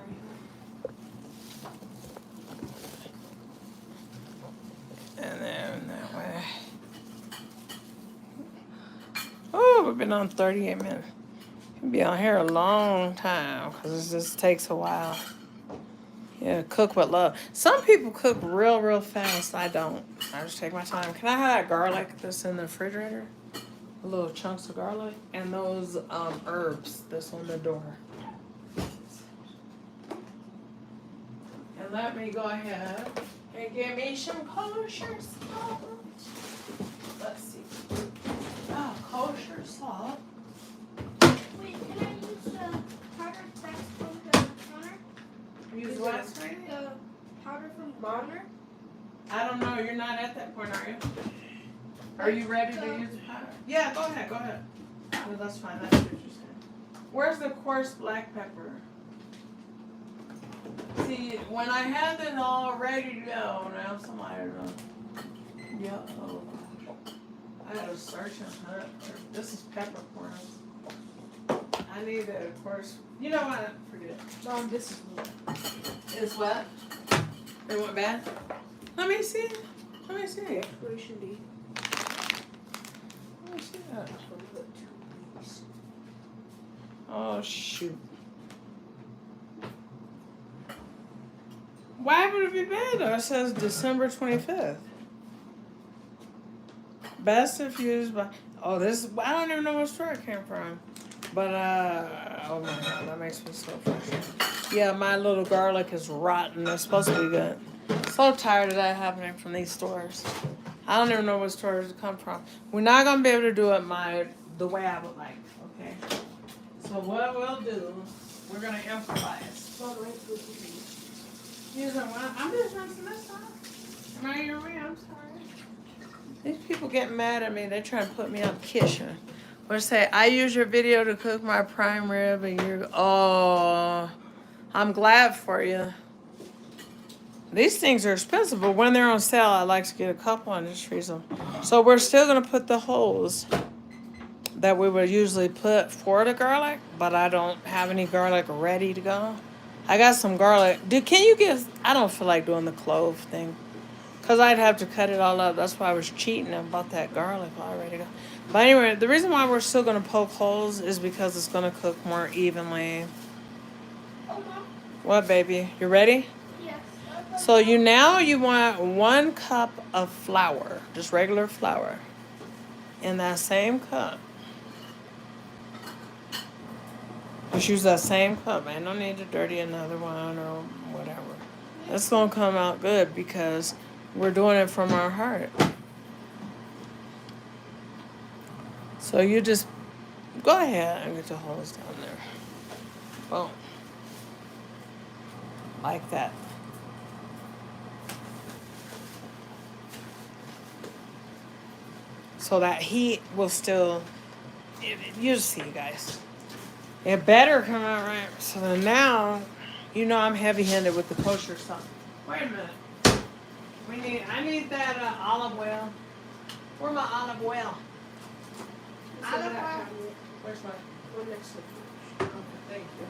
And then that way. Oh, we've been on 38 minutes. We'll be on here a long time because it just takes a while. Yeah, cook with love. Some people cook real fast. I don't. I just take my time. Can I have that garlic that's in the refrigerator? Little chunks of garlic and those herbs that's on the door. And let me go ahead and give me some kosher salt. Let's see. Oh, kosher salt. Wait, can I use the powder that's from the counter? Use what, sweetie? The powder from Bonner? I don't know. You're not at that point, are you? Are you ready to use the powder? Yeah, go ahead. No, that's fine. That's what you're saying. Where's the coarse black pepper? See, when I had it all ready to go, now somebody I gotta search and hunt. This is peppercorns. I need it, of course. You know what? Forget it. No, this is me. It's what? It went bad? Let me see. Where it should be. Let me see that. Oh, shoot. Why would it be bad though? It says December 25th. Best if used by. Oh, this. I don't even know what store it came from. But, oh my God, that makes me so frustrated. Yeah, my little garlic is rotten. It's supposed to be good. So tired of that happening from these stores. I don't even know what stores it come from. We're not going to be able to do it the way I would like, okay? So what we'll do, we're going to improvise. Using what? I'm just rinsing this off. Am I in your way? I'm sorry. These people get mad at me. They try to put me on kitchen. Or say, I use your video to cook my prime rib and you're, oh, I'm glad for you. These things are expensive, but when they're on sale, I like to get a couple and just freeze them. So we're still going to put the holes that we would usually put for the garlic, but I don't have any garlic ready to go. I got some garlic. I don't feel like doing the clove thing. Because I'd have to cut it all up. That's why I was cheating and bought that garlic already. But anyway, the reason why we're still going to poke holes is because it's going to cook more evenly. Oh, Mom. What, baby? You ready? Yes. So you want 1 cup of flour. Just regular flour. In that same cup. Just use that same cup, man. No need to dirty another one or whatever. It's going to come out good because we're doing it from our heart. So you just go ahead and get your holes down there. Boom. Like that. So that heat will still, you'll see, you guys. It better come out right. So then now, I'm heavy-handed with the kosher stuff. Wait a minute. I need that olive oil. Where's my olive oil? Olive oil? Where's my? One next to the Okay, thank you.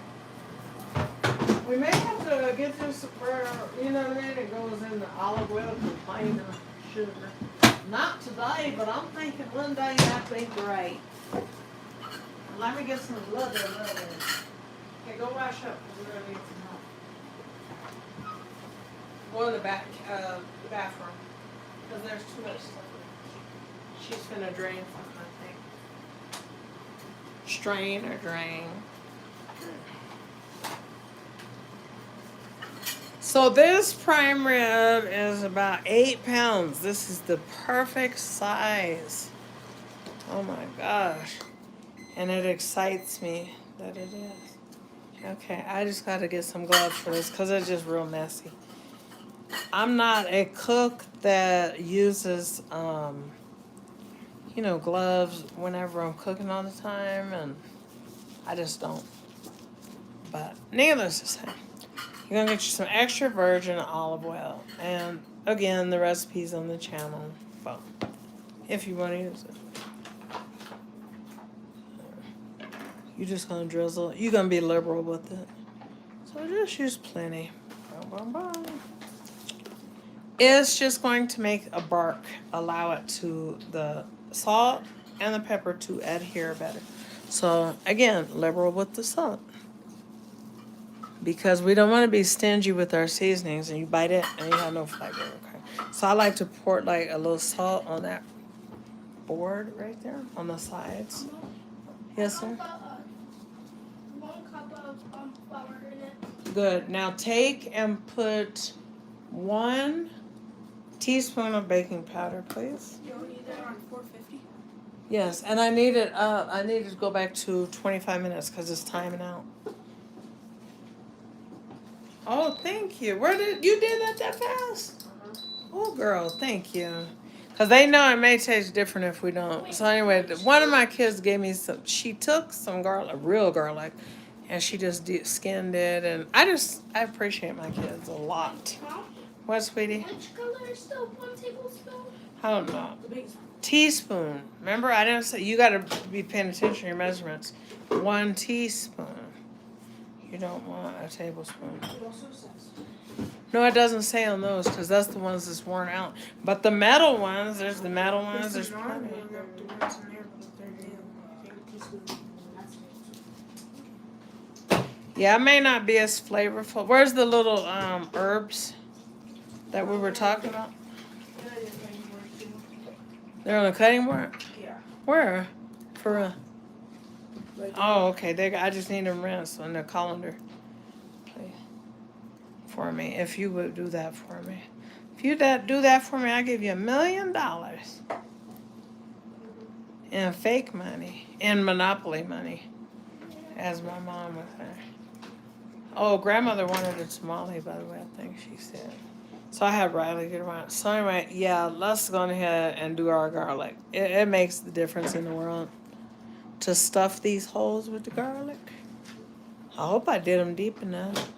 We may have to get this where, it goes in the olive oil container sugar. Not today, but I'm thinking one day that'd be great. Let me get some leather. Okay, go wash up. We're gonna need some help. Go in the bathroom. Because there's too much stuff. She's finna drain something, I think. Strain or drain. So this prime rib is about 8 pounds. This is the perfect size. Oh my gosh. And it excites me that it is. Okay, I just got to get some gloves for this because it's just real messy. I'm not a cook that uses, gloves whenever I'm cooking all the time, and I just don't. But needless to say, you're going to get you some extra virgin olive oil. And again, the recipe's on the channel. Well, if you want to use it. You're just going to drizzle. You're going to be liberal with it. So just use plenty. Boom, boom, boom. It's just going to make a bark, allow it to the salt and the pepper to adhere better. So again, liberal with the salt. Because we don't want to be stingy with our seasonings and you bite it and you have no flavor, okay? So I like to pour like a little salt on that board right there on the sides. Yes, sir? 1 cup of flour in it. Good. Now take and put 1 teaspoon of baking powder, please. You don't need that on 450. Yes, and I need it up. I need to go back to 25 minutes because it's timing out. Oh, thank you. Where did you did that fast? Oh, girl, thank you. Because they know it may taste different if we don't. So anyway, one of my kids gave me some. She took some garlic, real garlic, and she just skinned it. And I appreciate my kids a lot. Mom, What, sweetie? which color is the 1 tablespoon? I don't know. Teaspoon. Remember, I didn't say you got to be paying attention to your measurements. 1 teaspoon. You don't want a tablespoon. No, it doesn't say on those because that's the ones that's worn out. But the metal ones, there's the metal ones. There's plenty. Yeah, it may not be as flavorful. Where's the little herbs that we were talking about? They're on the cutting board? Yeah. Where? For real? Oh, okay. I just need them rinsed on the colander. For me, if you would do that for me. If you do that for me, I'll give you $1 million in fake money, in Monopoly money, as my mom would say. Oh, grandmother wanted a tamale, by the way, I think she said. So I had Riley get around. So anyway, yeah, let's go ahead and do our garlic. It makes the difference in the world to stuff these holes with the garlic. I hope I did them deep enough.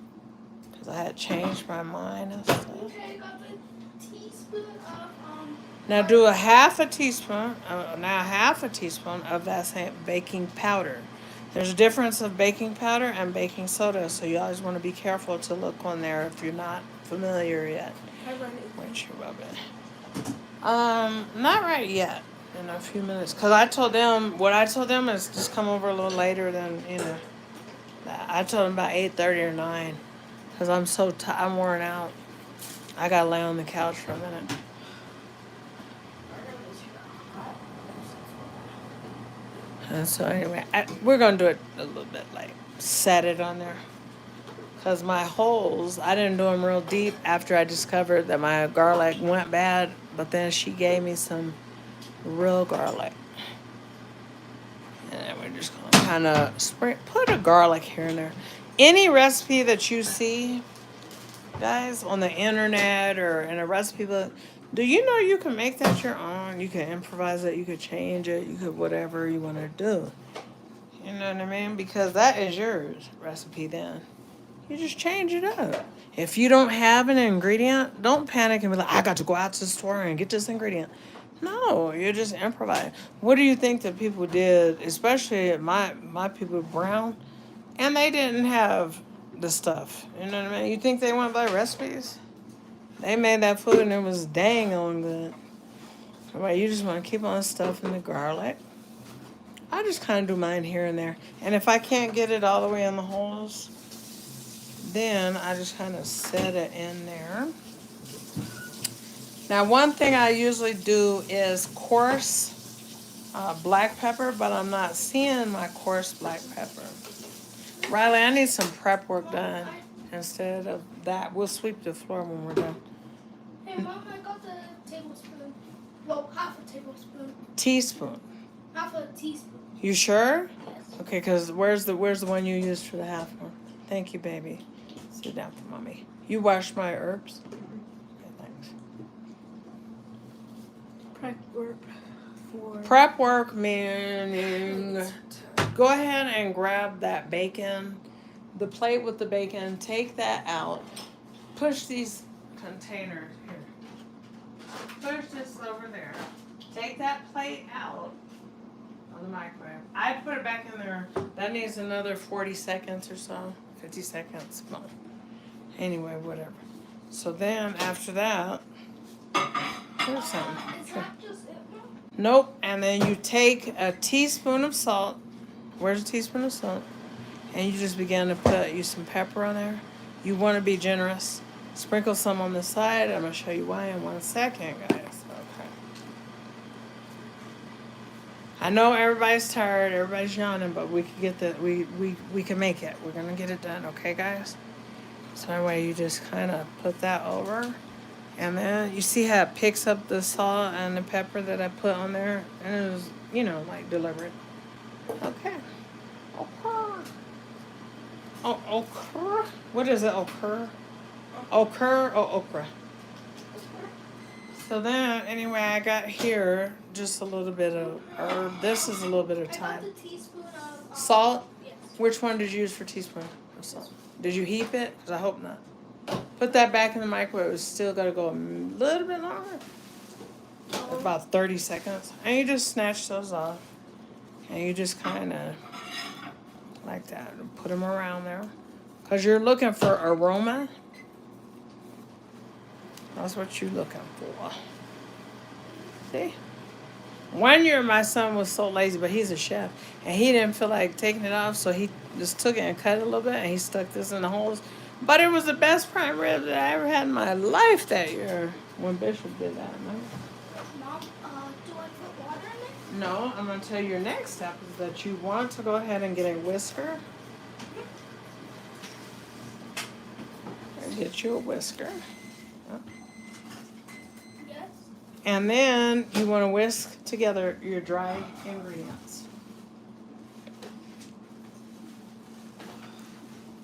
I had changed my mind and stuff. Okay, I got the teaspoon of Now do a half a teaspoon of that same baking powder. There's a difference of baking powder and baking soda, so you always want to be careful to look on there if you're not familiar yet. Which you rub it. Not right yet. In a few minutes, because what I told them is just come over a little later than I told them about 8:30 or 9. Because I'm I'm worn out. I gotta lay on the couch for a minute. And so anyway, we're gonna do it a little bit like set it on there. Because my holes, I didn't do them real deep after I discovered that my garlic went bad. But then she gave me some real garlic. And then we're just gonna kind of put a garlic here and there. Any recipe that you see, guys, on the internet or in a recipe book, do you know you can make that your own? You can improvise it, you could change it, you could whatever you want to do. You know what I mean? Because that is your recipe then. You just change it up. If you don't have an ingredient, don't panic and be like, I got to go out to the store and get this ingredient. No, you just improvise. What do you think that people did, especially my people, Brown? And they didn't have the stuff. You know what I mean? You think they went by recipes? They made that food and it was dang on good. Right, you just want to keep on stuffing the garlic. I just kind of do mine here and there. And if I can't get it all the way in the holes, then I just kind of set it in there. Now, one thing I usually do is coarse black pepper, but I'm not seeing my coarse black pepper. Riley, I need some prep work done instead of that. We'll sweep the floor when we're done. Hey, Mom, I got the tablespoon. Well, half a tablespoon. Teaspoon. Half a teaspoon. You sure? Yes. Okay, because where's the one you used for the half one? Thank you, baby. Sit down for mommy. You washed my herbs? Okay, thanks. Prep work for. Prep work meaning go ahead and grab that bacon, the plate with the bacon, take that out, push these containers here. Push this over there. Take that plate out of the microwave. I put it back in there. That needs another 40 seconds or so. 50 seconds. Well, anyway, whatever. So then after that, here's something. Is that just it, Mom? Nope. And then you take a teaspoon of salt. Where's a teaspoon of salt? And you just begin to put some pepper on there. You want to be generous. Sprinkle some on the side. I'm going to show you why in 1 second, guys. Okay. I know everybody's tired. Everybody's yawning, but we can get the we can make it. We're going to get it done, okay, guys? So anyway, you just kind of put that over. And then you see how it picks up the salt and the pepper that I put on there? And it was, like deliberate. Okay. Okra. Oh, okra? What is it, okra? Okra or okra? So then, anyway, I got here just a little bit of herb. This is a little bit of I got thyme. the teaspoon of. Salt? Yes. Which one did you use for teaspoon of salt? Did you heap it? Because I hope not. Put that back in the microwave. It's still got to go a little bit longer. About 30 seconds. And you just snatch those off. And you just kind of, like that, put them around there. Because you're looking for aroma. That's what you're looking for. See? One year my son was so lazy, but he's a chef. And he didn't feel like taking it off, so he just took it and cut it a little bit. And he stuck this in the holes. But it was the best prime rib that I ever had in my life that year when Bishop did that. Remember? Mom, do I put water in it? No, I'm going to tell you your next step is that you want to go ahead and get a whisker. Get you a whisker. Yes. And then you want to whisk together your dry ingredients.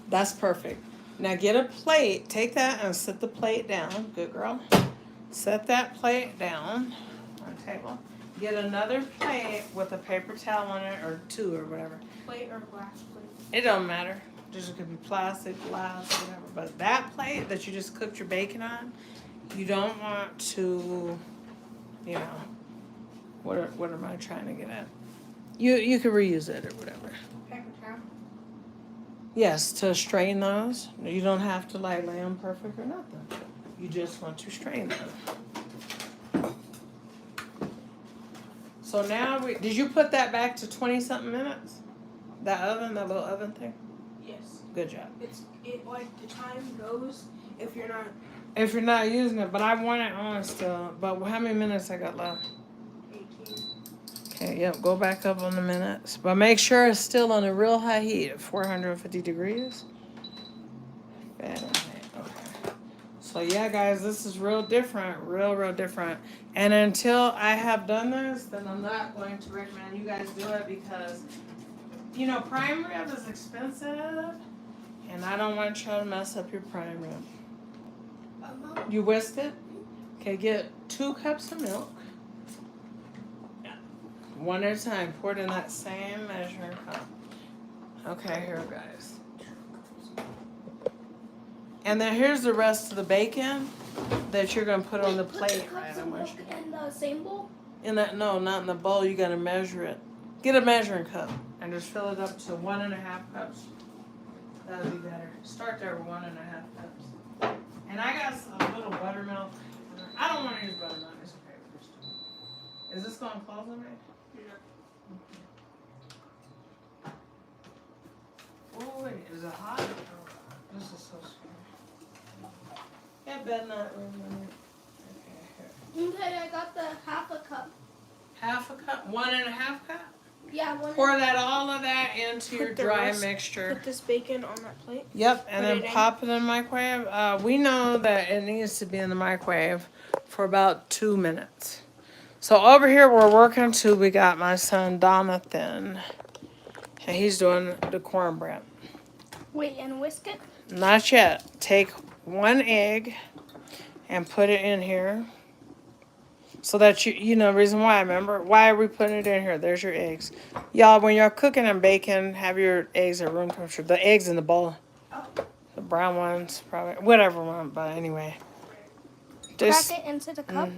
That's perfect. Now get a plate. Take that and set the plate down. Good girl. Set that plate down on the table. Get another plate with a paper towel on it or two or whatever. Plate or glass plate? It don't matter. Just it could be plastic, glass, whatever. But that plate that you just cooked your bacon on, you don't want to, what am I trying to get at? You could reuse it or whatever. Paper towel? Yes, to strain those. You don't have to lay them perfect or nothing. You just want to strain them. So now did you put that back to 20-something minutes? That little oven thing? Yes. Good job. It like the time goes if you're not. If you're not using it, but I want it on still. But how many minutes I got left? 18. Okay, yep, go back up on the minutes. But make sure it's still on a real high heat at 450 degrees. Fahrenheit, okay. So yeah, guys, this is real different, real different. And until I have done this, then I'm not going to recommend you guys do it because, prime rib is expensive. And I don't want y'all to mess up your prime rib. Mom, You whisked it? Okay, get 2 cups of milk. One at a time. Pour it in that same measuring cup. Okay, here, guys. And then here's the rest of the bacon that you're going to put on the plate. Cups of milk in the same bowl? No, not in the bowl. You got to measure it. Get a measuring cup and just fill it up to 1.5 cups. That would be better. Start there with 1.5 cups. And I got a little buttermilk. I don't want to use buttermilk. It's okay. Is this going to close on me? Oh, wait. Is it hot? Oh, this is so sweet. Yeah, bed not room. Okay, here. Okay, I got the half a cup. Half a cup? 1.5 cup? Yeah, one. Pour that all of that into your Put the dry rest- mixture. Put this bacon on that plate. Yep, and Put then it in. pop it in the microwave. We know that it needs to be in the microwave for about 2 minutes. So over here we're working too. We got my son Donathan, and he's doing the cornbread. Wait, and whisk it? Not yet. Take 1 egg and put it in here. So that you know, reason why, remember? Why are we putting it in here? There's your eggs. Y'all, when you're cooking and baking, have your eggs at room temperature. The eggs in the bowl. The brown ones, probably. Whatever one, but anyway. Just, Crack it into the cup.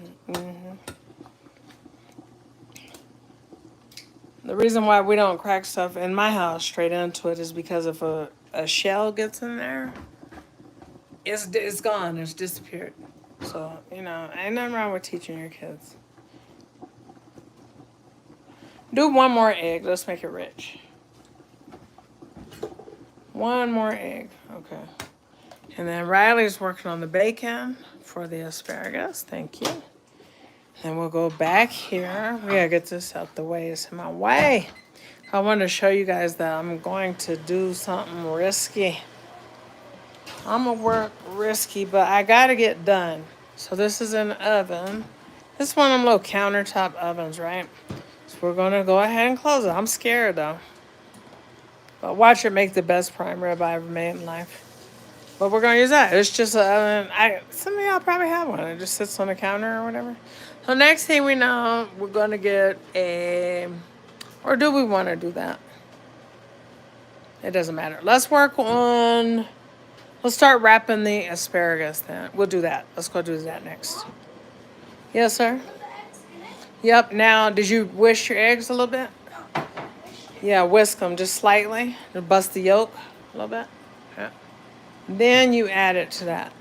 The reason why we don't crack stuff in my house straight into it is because if a shell gets in there, it's gone. It's disappeared. So, you know, ain't nothing wrong with teaching your kids. Do 1 more egg. Let's make it rich. 1 more egg. Okay. And then Riley's working on the bacon for the asparagus. Thank you. Then we'll go back here. We gotta get this out the way. It's in my way. I want to show you guys that I'm going to do something risky. I'm gonna work risky, but I gotta get done. So this is an oven. This is one of them little countertop ovens, right? So we're gonna go ahead and close it. I'm scared though. But watch it make the best prime rib I ever made in life. But we're gonna use that. It's just an oven. Some of y'all probably have one. It just sits on the counter or whatever. So next thing we know, we're gonna get a, or do we want to do that? It doesn't matter. Let's work on. Let's start wrapping the asparagus then. We'll do that. Let's go do that next. Yes, sir? Yep. Now, did you whisk your eggs a little bit? Yeah, whisk them just slightly. To bust the yolk a little bit. Yeah. Then you add it to that.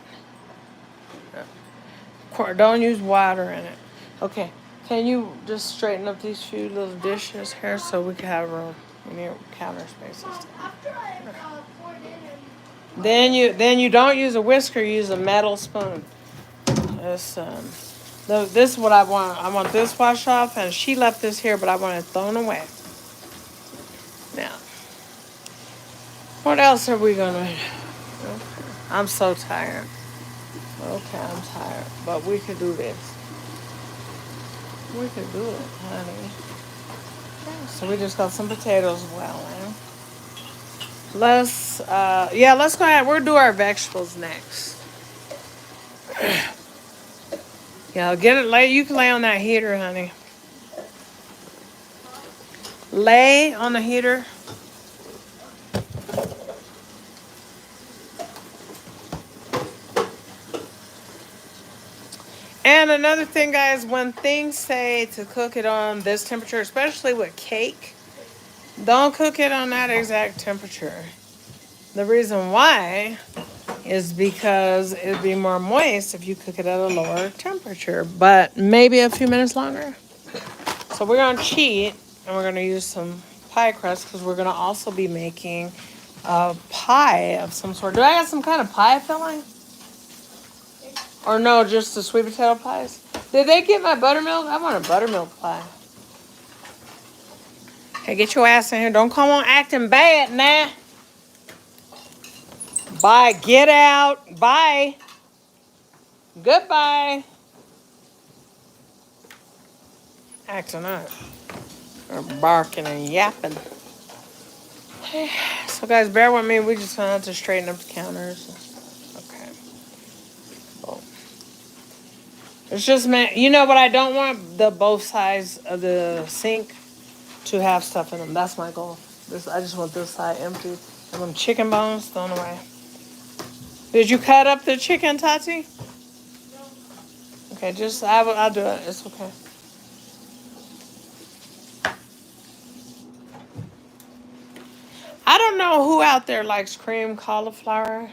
Yeah. Don't use water in it. Okay. Can you just straighten up these few little dishes here so we can have room? We need counter spaces. After I poured in and Then you don't use a whisker. You use a metal spoon. This this is what I want. I want this washed off, and she left this here, but I want it thrown away. Now, what else are we gonna do? Okay. I'm so tired. Okay, I'm tired, but we could do this. We could do it, honey. Okay, so we just got some potatoes welling. Let's go ahead. We'll do our vegetables next. Yeah, get it lay. You can lay on that heater, honey. Lay on the heater. And another thing, guys, when things say to cook it on this temperature, especially with cake, don't cook it on that exact temperature. The reason why is because it'd be more moist if you cook it at a lower temperature, but maybe a few minutes longer. So we're gonna cheat, and we're gonna use some pie crust because we're gonna also be making a pie of some sort. Do I have some kind of pie filling? Or no, just the sweet potato pies? Did they get my buttermilk? I want a buttermilk pie. Hey, get your ass in here. Don't come on acting bad now. Bye. Get out. Bye. Goodbye. Acting up. Or barking and yapping. So guys, bear with me. We just gonna have to straighten up the counters. Okay. Oh. It's just, you know what? I don't want both sides of the sink to have stuff in them. That's my goal. I just want this side empty. And them chicken bones thrown away. Did you cut up the chicken, Tati? No. Okay, I'll do it. It's okay. I don't know who out there likes cream cauliflower,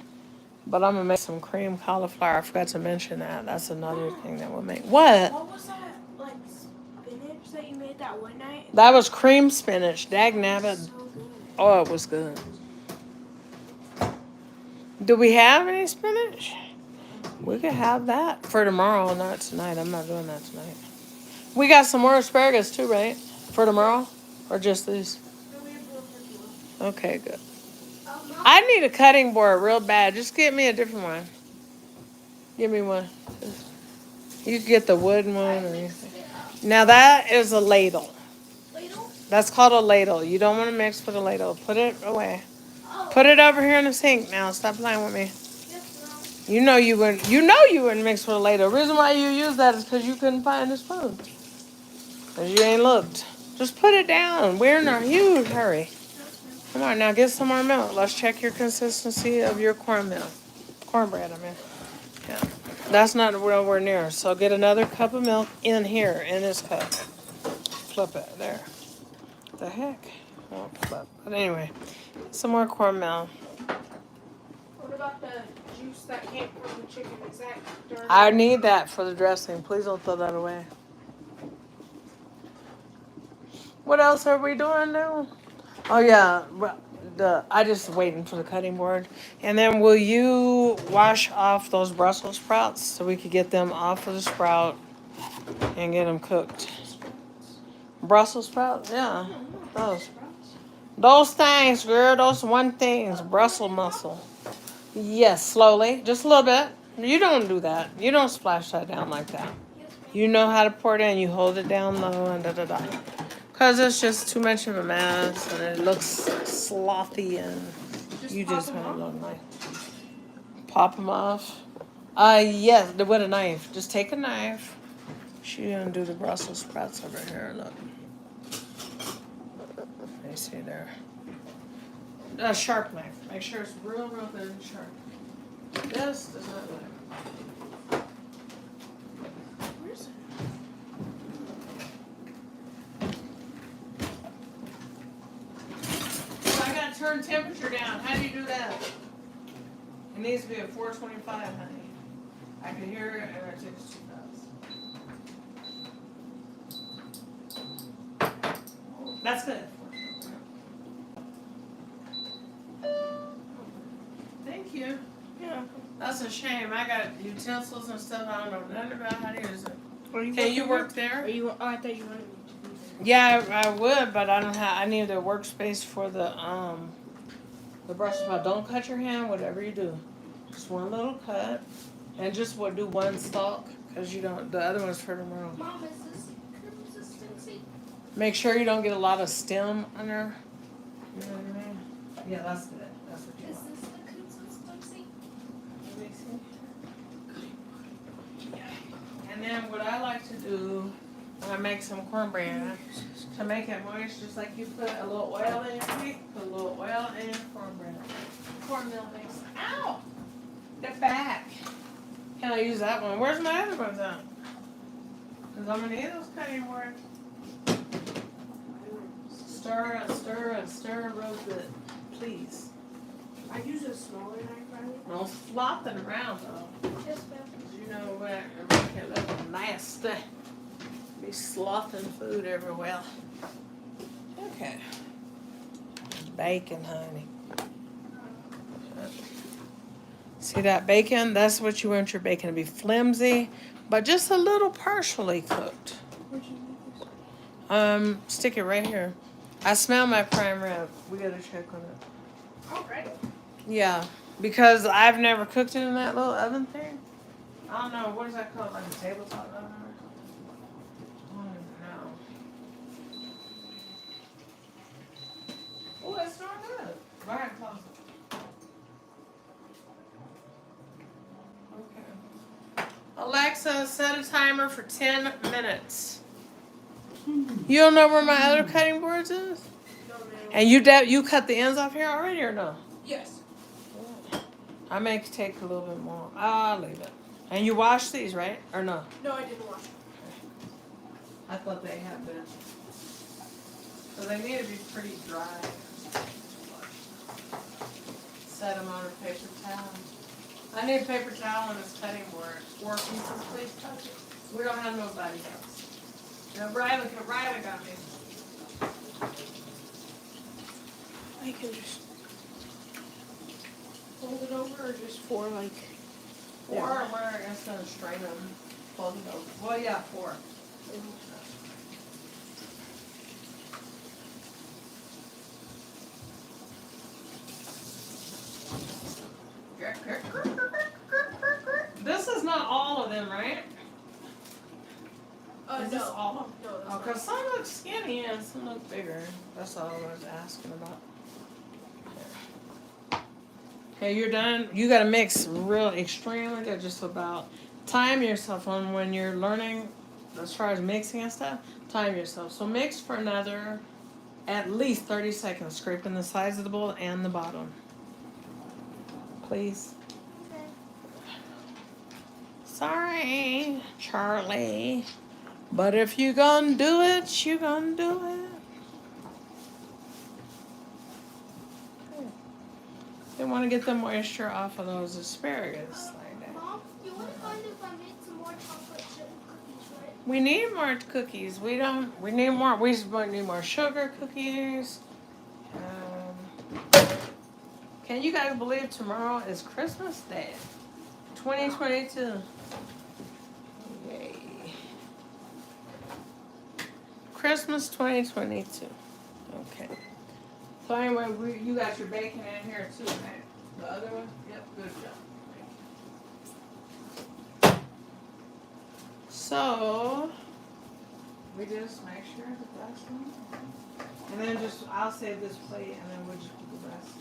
but I'm gonna make some cream cauliflower. I forgot to mention that. That's another thing that we'll make. What? What was that, like, spinach that you made that one night? That was cream spinach. Dag nabbit. So good. Oh, it was good. Do we have any spinach? We could have that for tomorrow, not tonight. I'm not doing that tonight. We got some more asparagus too, right? For tomorrow? Or just these? No, we have blue for blue. Okay, good. Mom, I need a cutting board real bad. Just get me a different one. Give me one. You can get the wooden one or anything. it up. Now that is a ladle. Ladle? That's called a ladle. You don't want to mix with a ladle. Put it away. Oh. Put it over here in the sink now. Stop playing with me. Yes, You know you wouldn't. You know you wouldn't mix with a ladle. The reason why you use that is because you couldn't find the spoon. Because you ain't looked. Just put it down. We're in a huge hurry. Come on now, get some more milk. Let's check your consistency of your cornbread. I mean, yeah, that's not nowhere near. So get another cup of milk in here in this cup. Flip it there. The heck? Won't flip. But anyway, some more cornmeal. What about the juice that came from the chicken? Is that dirty? I need that for the dressing. Please don't throw that away. What else are we doing now? Oh yeah, I just waiting for the cutting board. And then will you wash off those Brussels sprouts so we could get them off of the sprout and get them cooked? Brussels sprouts, yeah, those. Those things, girl. Those one things. Brussels mussel. Yes, slowly, just a little bit. You don't do that. You don't splash that down like that. You know how to pour it in. You hold it down low and da da da. Because it's just too much of a mess and it looks slothy and you just want to look like. Pop them off. Yes, with a knife. Just take a knife. She's gonna do the Brussels sprouts over here. Look. You see there. A sharp knife. Make sure it's real thin and sharp. This does not matter. Where's it? So I gotta turn temperature down. How do you do that? It needs to be at 425, honey. I can hear it and it takes too fast. That's good. Thank you. Yeah. That's a shame. I got utensils and stuff. I don't know nothing about how to use it. Are you Can you working work there? Are you? Oh, I thought you wanted me to do that. Yeah, I would, but I don't have. I need a workspace for the Brussels sprout. Don't cut your hand. Whatever you do, just one little cut, and just do one stalk because you don't. The other one's for tomorrow. Mom, is this consistency? Make sure you don't get a lot of stem under. You know what I mean? Yeah, that's good. That's what you Is want. this the consistency? Let me see. And then what I like to do when I make some cornbread, to make it moist, just like you put a little oil in your cake, put a little oil in your cornbread. Cornmeal mix. Ow! Get back. Can I use that one? Where's my other ones at? Because I'm going to need those cutting boards. Stir and stir and stir real good. Please. I use a smaller knife, Riley. No flopping around though. Yes, ma'am. You know what? It make it look nasty. Be sloughing food everywhere. Okay. Bacon, honey. See that bacon? That's what you want your bacon to be, flimsy, but just a little partially cooked. Where'd you leave this? Stick it right here. I smell my prime rib. We gotta check on it. Alright. Yeah, because I've never cooked it in that little oven thing. I don't know, what is that called, like a tabletop oven or something? I don't know. Oh, it's not good. Right, close it. Okay. Alexa, set a timer for 10 minutes. You don't know where my other cutting boards is? No, man. And you cut the ends off here already or no? Yes. I may take a little bit more. I'll leave it. And you wash these, right? Or no? No, I didn't wash it. I thought they had been. So they need to be pretty dry. Set them on a paper towel. I need a paper towel and this cutting board. 4 pieces, please touch it. We don't have nobody else. Now, Riley got me. I can just fold it over or just for like. Or where it's gonna strain them. Fold it over. Well, yeah, 4. of them, right? Is this No. all of them? No, that's Oh, not. because some look skinny and some look bigger. That's all I was asking about. Okay, you're done. You got to mix real extremely good. Just about time yourself on when you're learning as far as mixing and stuff. Time yourself. So mix for another at least 30 seconds, scraping the sides of the bowl and the bottom. Please. Okay. Sorry, Charlie. But if you gonna do it, you gonna do it. Okay. They want to get the moisture off of those asparagus like that. Mom, you wouldn't mind if I made some more chocolate chip cookies, right? We need more cookies. We don't. We need more. We need more sugar cookies. Can you guys believe tomorrow is Christmas Day, 2022? Yay! Christmas 2022. Okay. So anyway, you got your bacon in here too, right? The other one? Yep. Good job. So we just make sure that that's one. And then just, I'll save this plate and then we'll just do the rest.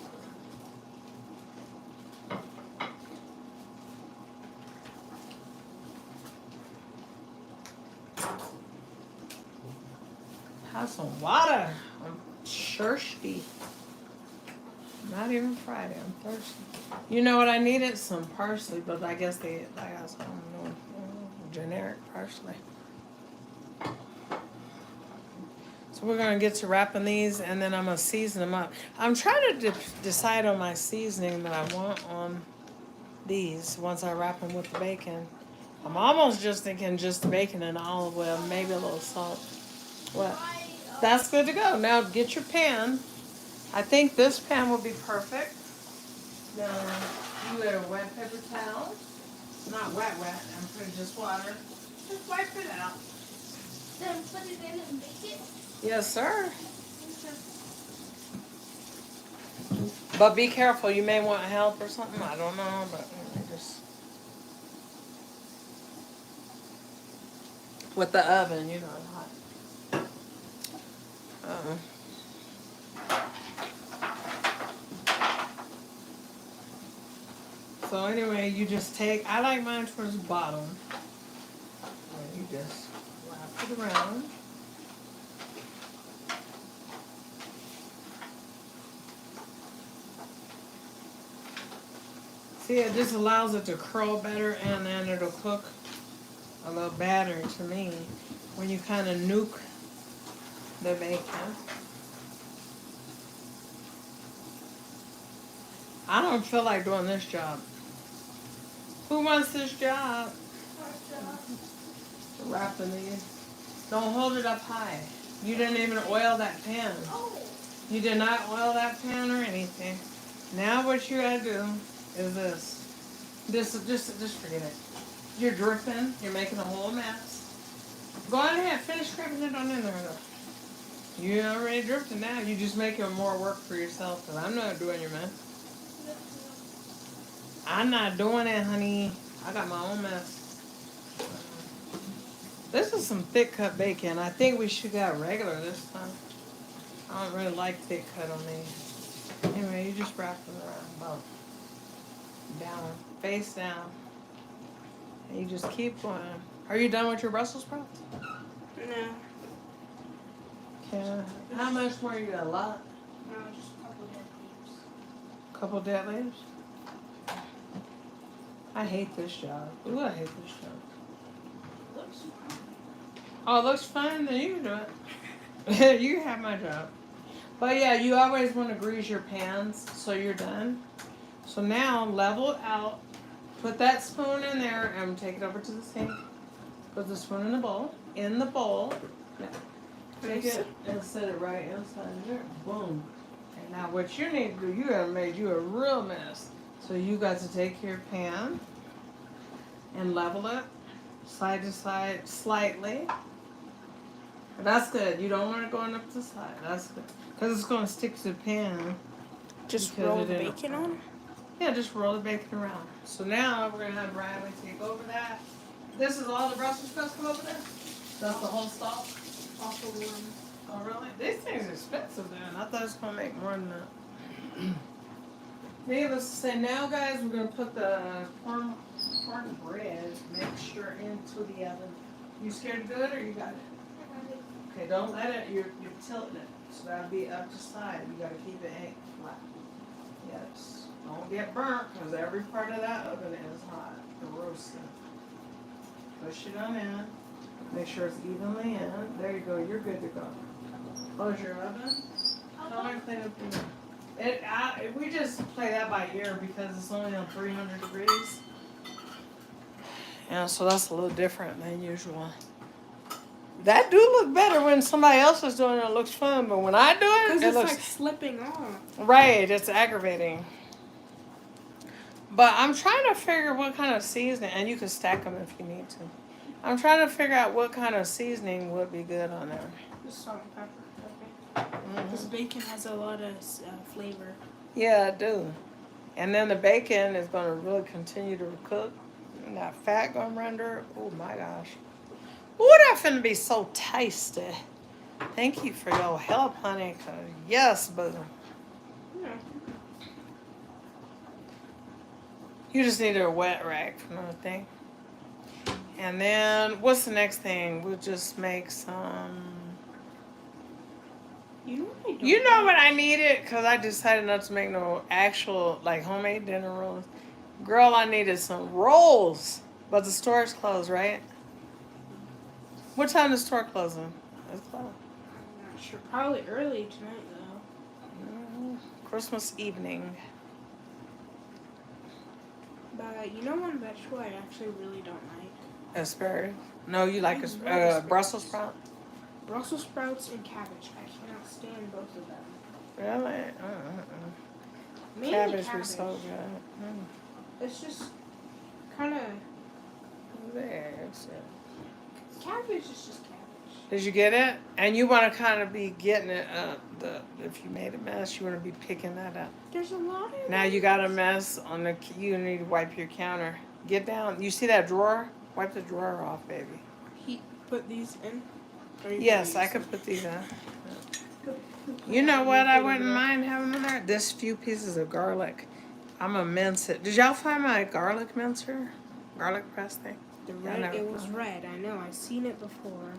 Have some water. I'm thirsty. Not even Friday, I'm thirsty. You know what I needed? Some parsley, but I guess I got some generic parsley. So we're gonna get to wrapping these, and then I'm gonna season them up. I'm trying to decide on my seasoning that I want on these once I wrap them with the bacon. I'm almost just thinking just the bacon and olive oil, maybe a little salt. What? That's good to go. Now get your pan. I think this pan will be perfect. Now you get a wet paper towel. Not wet, and put just water. Just wipe it out. Then put it in and bake it? Yes, sir. Okay. But be careful. You may want help or something. I don't know, but just with the oven, you know, it's hot. So anyway, you just take, I like mine towards the bottom. And you just wrap it around. See, it just allows it to curl better and then it'll cook a little better to me when you kind of nuke the bacon. I don't feel like doing this job. Who wants this job? Wrapping these. Don't hold it up high. You didn't even oil that pan. Oh. You did not oil that pan or anything. Now what you gotta do is this. Just forget it. You're dripping. You're making a whole mess. Go on ahead. Finish scraping it on in there. You already dripped it now. You just making more work for yourself because I'm not doing your mess. I'm not doing it, honey. I got my own mess. This is some thick cut bacon. I think we should got regular this time. I don't really like thick cut on these. Anyway, you just wrap them around. Well, down, face down. And you just keep going. Are you done with your Brussels sprouts? No. Okay. How much more you got? A lot? No, just a couple of dead leaves. Couple dead leaves? I hate this job. Ooh, I hate this job. Looks fine. Oh, it looks fine? Then you can do it. You can have my job. But yeah, you always want to grease your pans so you're done. So now level it out. Put that spoon in there and take it over to the sink. Put the spoon in the bowl. In the bowl. Yeah. Take it and set it right inside there. Boom. And now what you need to do, you have made you a real mess. So you got to take your pan and level it side to side slightly. That's good. You don't want it going up to the side. That's good. Because it's going to stick to the pan. Just because roll it the didn't- bacon on? Yeah, just roll the bacon around. So now we're going to have Riley take over that. This is all the Brussels sprouts come over there? That's the whole stalk? Off the one. Oh, really? These things are expensive, then. I thought it was going to make more than that. Needless to say, now, guys, we're going to put the cornbread mixture into the oven. You scared to do it, or you got it? Okay, don't let it, you're tilting it. So that'll be up to side. You got to keep it flat. Yes. Don't get burnt, because every part of that oven is hot. The roasting. Push it on in. Make sure it's evenly in. There you go. You're good to go. Close your oven. Tell me to clean up the. We just play that by ear because it's only on 300 degrees. Yeah, so that's a little different than usual. That do look better when somebody else is doing it. It looks fun, but when I do it, Because it it's looks like slipping off. right. It's aggravating. But I'm trying to figure what kind of seasoning, and you can stack them if you need to. I'm trying to figure out what kind of seasoning would be good on there. Just salt and pepper. Okay. This bacon has a lot of flavor. Yeah, I do. And then the bacon is going to really continue to cook. And that fat going to render. Oh my gosh. Ooh, that finna be so tasty. Thank you for your help, honey. 'Cause yes, but Yeah. you just need a wet rack for another thing. And then what's the next thing? We'll just make some. You know what I don't You know like? what I needed? Because I decided not to make no actual, like, homemade dinner rolls. Girl, I needed some rolls. But the store's closed, right? What time is the store closing? It's closed. I'm not sure. Probably early tonight, though. Christmas evening. But you know one vegetable I actually really don't like? Asparagus. No, you like I love a asparagus. Brussels sprout? Brussels sprouts and cabbage. I cannot stand both of them. Really? Mainly Cabbage cabbage. was so good. It's just kind of There's it. cabbage is just cabbage. Did you get it? And you want to kind of be getting it if you made a mess, you want to be picking that up. There's a lot of Now you got a mess on the. You need to wipe your counter. Get down. You see that drawer? Wipe the drawer off, baby. He put these in. Or you Yes, put I these could put these on. in? You know what? I Put it wouldn't in. mind having in there. This few pieces of garlic. I'm gonna mince it. Did y'all find my garlic mincer? Garlic press thing? The Yeah, I red. never It was found it. red. I know. I've seen it before.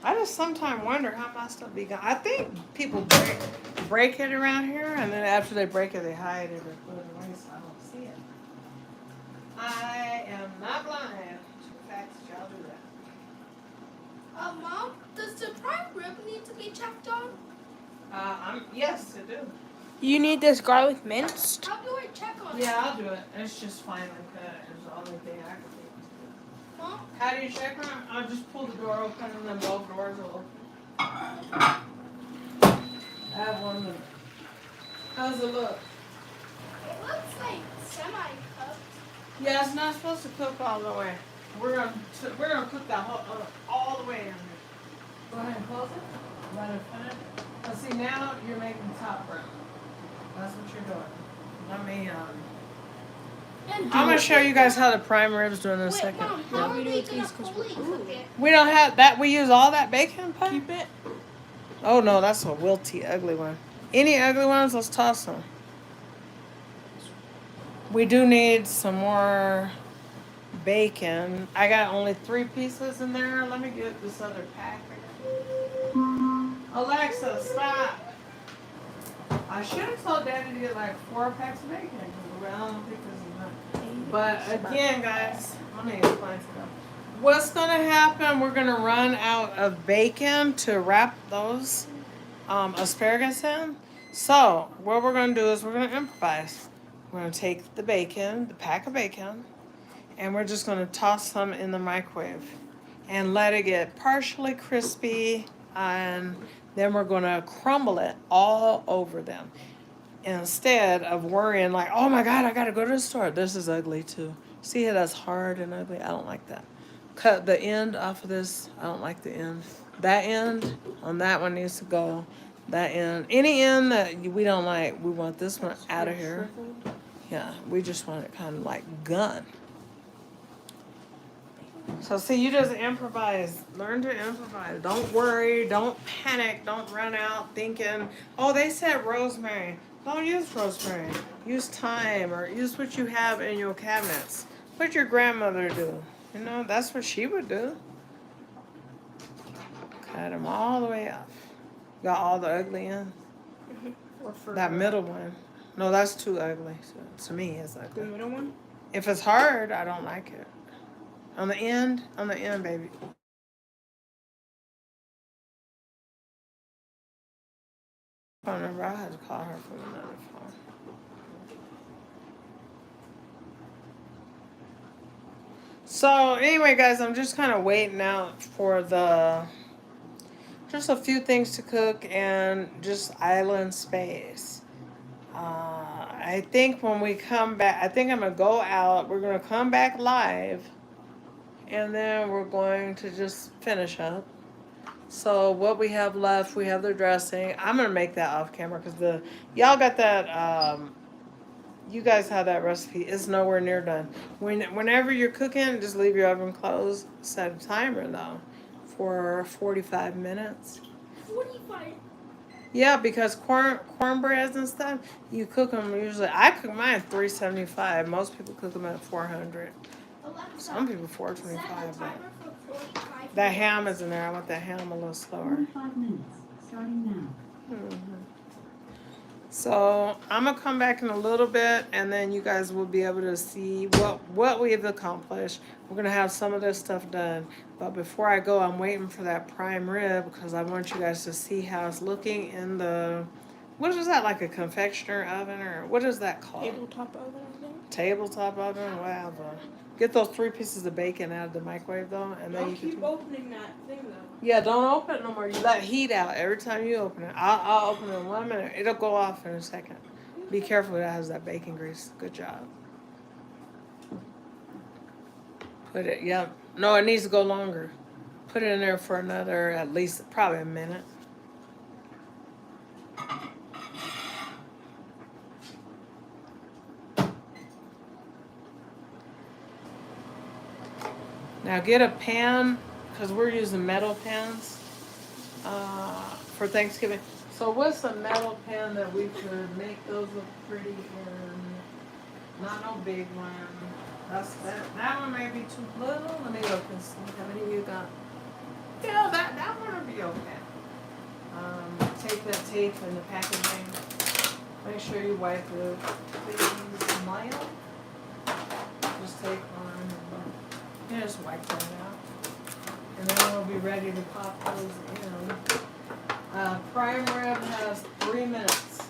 I just sometimes wonder how my stuff be gone. I think people break it around here, and then after they break it, they hide it or put it away, so I don't see it. I am not blind to the fact that y'all do that. Mom, does the prime rib need to be checked on? Yes, I do. You need this garlic minced. How do I check on it? Yeah, I'll do it. It's just finely cut. It's the only thing I can do. Mom? How do you check on it? I'll just pull the door open and then both doors will open. I have 1 minute. How's it look? It looks like semi-cooked. Yeah, it's not supposed to cook all the way. We're gonna cook that whole all the way in here. Go ahead and close it. Let it finish. But see, now you're making the top brown. That's what you're doing. Let me And I'm gonna show you guys how to prime ribs do in a Wait, second. Mom, Yeah. how are We do we it gonna these 'cause fully cook it? We don't have that. We use all that bacon pie. Keep it. Oh no, that's a wilty, ugly one. Any ugly ones? Let's toss them. We do need some more bacon. I got only 3 pieces in there. Let me get this other pack. Alexa, stop. I should have told Daddy to get like 4 packs of bacon. But I don't think this is enough. But again, guys, let me explain something. What's gonna happen? We're gonna run out of bacon to wrap those asparagus in. So what we're gonna do is we're gonna improvise. We're gonna take the bacon, the pack of bacon, and we're just gonna toss some in the microwave and let it get partially crispy, and then we're gonna crumble it all over them. Instead of worrying like, oh my God, I gotta go to the store. This is ugly too. See how that's hard and ugly? I don't like that. Cut the end off of this. I don't like the end. That end on that one needs to go. That end. Any end that we don't like, we want this one out of here. Yeah, we just want it kind of like gun. So see, you just improvise. Learn to improvise. Don't worry. Don't panic. Don't run out thinking, oh, they said rosemary. Don't use rosemary. Use thyme or use what you have in your cabinets. What your grandmother do. You know, that's what she would do. Cut them all the way up. Got all the ugly ends. Or for That middle one. No, that's too ugly. So, to me, it's the ugly. middle one. If it's hard, I don't like it. On the end, baby. I don't remember. I had to call her from another phone. So anyway, guys, I'm just kind of waiting out for just a few things to cook and just island space. I think when we come back, I think I'm gonna go out. We're gonna come back live, and then we're going to just finish up. So what we have left, we have the dressing. I'm gonna make that off camera because y'all got that. You guys have that recipe. It's nowhere near done. Whenever you're cooking, just leave your oven closed. Set a timer though, for 45 minutes. 45. Yeah, because cornbreads and stuff, you cook them usually. I cook mine at 375. Most people cook them at 400. Alexa, Some people set a 425. But timer for 45 that minutes. ham is in there. I want that ham a little slower. 45 minutes, starting now. So I'm gonna come back in a little bit, and then you guys will be able to see what we've accomplished. We're gonna have some of this stuff done, but before I go, I'm waiting for that prime rib because I want you guys to see how it's looking in the. What is that, like a confectioner oven, or what is that called? Tabletop oven, I think. Tabletop oven, whatever. Get those 3 pieces of bacon out of the microwave though, and then Don't you can. keep opening that thing though. Yeah, don't open it no more. You let heat out every time you open it. I'll open it in 1 minute. It'll go off in a second. Be careful, it has that bacon grease. Good job. Put it, yep. No, it needs to go longer. Put it in there for another, at least, probably a minute. Now get a pan, because we're using metal pans for Thanksgiving. So what's a metal pan that we could make those look pretty in? Not no big one. That one may be too little. Let me look and see how many you got. Yeah, that one will be okay. Take that tape and the packaging. Make sure you wipe the things mild. Just take one and just wipe that out. And then we'll be ready to pop those in. Prime rib has 3 minutes.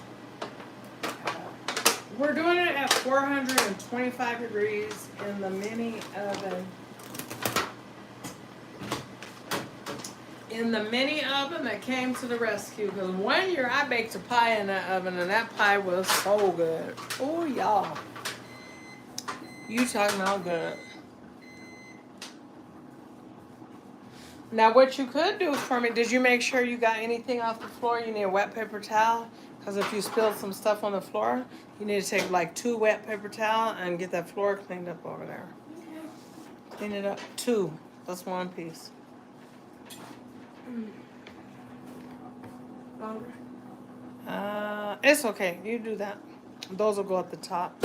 We're doing it at 425 degrees in the mini oven. In the mini oven that came to the rescue. Because one year I baked a pie in that oven and that pie was so good. Oh, y'all. You talking about good. Now, what you could do for me, did you make sure you got anything off the floor? You need a wet paper towel. Because if you spilled some stuff on the floor, you need to take like 2 wet paper towels and get that floor cleaned up over there. Clean it up. 2. That's 1 piece. Longer. It's okay. You do that. Those will go at the top.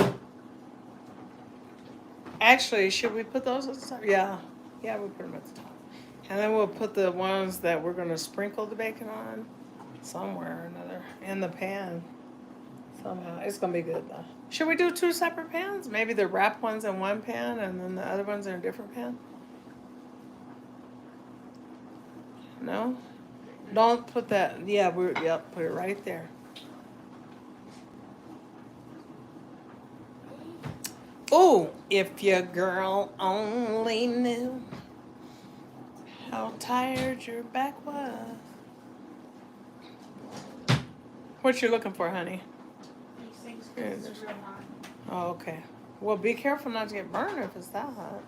Actually, should we put those at the top? Yeah. Yeah, we'll put them at the top. And then we'll put the ones that we're going to sprinkle the bacon on somewhere or another in the pan. Somehow. It's going to be good, though. Should we do 2 separate pans? Maybe the wrapped ones in one pan and then the other ones in a different pan? No? Don't put that. Yeah, put it right there. Oh, if your girl only knew how tired your back was. What you looking for, honey? These things, 'cause it's real hot. Oh, okay. Well, be careful not to get burned if it's that hot.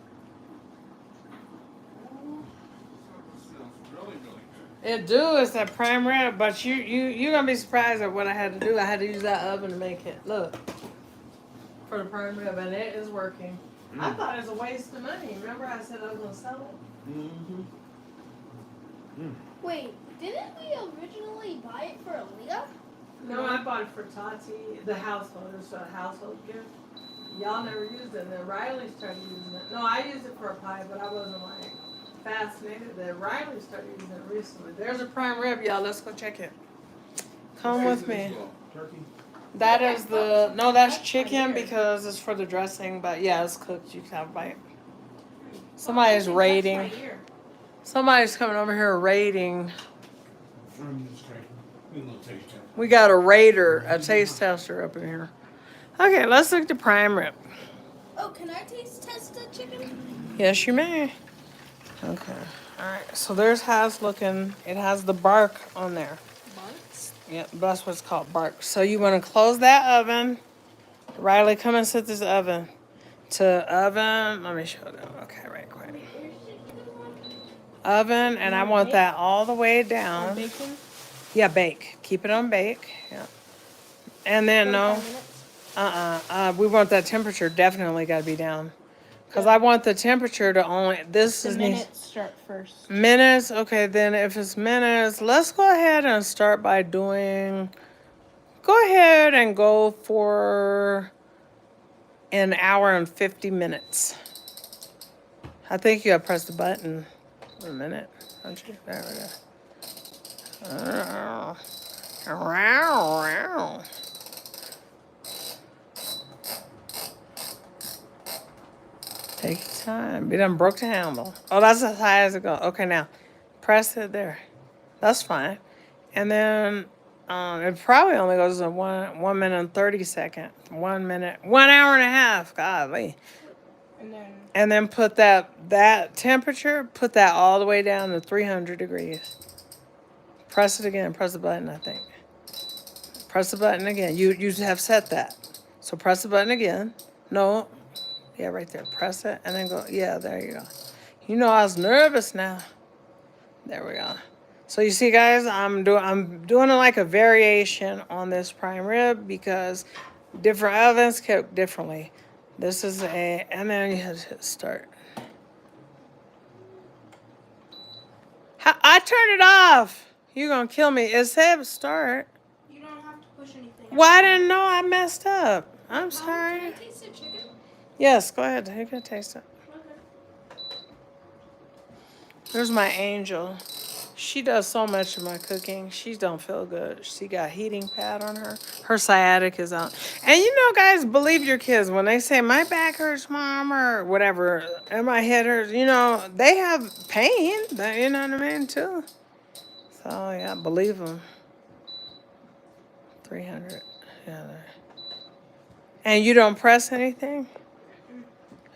It do. It's that prime rib, but you're gonna be surprised at what I had to do. I had to use that oven to make it. Look. for the prime rib, and it is working. I Mm. thought it was a waste of money. Remember I said I was gonna sell it? Mm-hmm. Wait, didn't we originally buy it for Aaliyah? No, I bought it for Tati, the household. It was a household gift. Y'all never used it, and then Riley started using it. No, I used it for a pie, but I wasn't like fascinated. Then Riley started using it recently. There's a prime rib, y'all. Let's go check it. Come with me. Turkey. That is the no, that's chicken because it's for the dressing. But yeah, it's cooked. You can have a bite. Somebody's raiding. Somebody's coming over here raiding. We got a raider, a taste tester up in here. Okay, let's look at the prime rib. Oh, can I taste test the chicken? Yes, you may. Okay. All right. So there's how it's looking. It has the bark on there. Yep, that's what it's called, bark. So you want to close that oven. Riley, come and set this oven to oven. Let me show them. Okay, right quick. Oven, and I want that all the way down. Bacon? Yeah, bake. Keep it on bake. Yeah. And then no. We want that temperature definitely got to be down. Because I want the temperature to only, this The is minutes start first. minutes. Okay, then if it's minutes, let's go ahead and start by doing, go ahead and go for an hour and 50 minutes. I think you gotta press the button in a minute, don't you? There we go. Take your time. We done broke the handle. Oh, that's as high as it goes. Okay, now press it there. That's fine. And then it probably only goes to 1 minute and 30 seconds. 1 minute, 1 hour and a half. Golly. And then put that temperature, put that all the way down to 300 degrees. Press it again. Press the button, I think. Press the button again. You have set that. So press the button again. No. Yeah, right there. Press it and then go. Yeah, there you go. You know I was nervous now. There we go. So you see, guys, I'm doing it like a variation on this prime rib because different ovens cook differently. This is and then you have to hit start. I turned it off. You're gonna kill me. It said start. You don't have to push anything. Well, I didn't know I messed up. I'm Can I sorry. taste the chicken? Yes, go ahead. You can taste it. Okay. There's my angel. She does so much of my cooking. She don't feel good. She got heating pad on her. Her sciatic is out. And you know, guys, believe your kids. When they say, my back hurts, Mom, or whatever, and my head hurts, you know, they have pain. You know what I mean, too. So, yeah, believe them. 300. Yeah, there. And you don't press anything?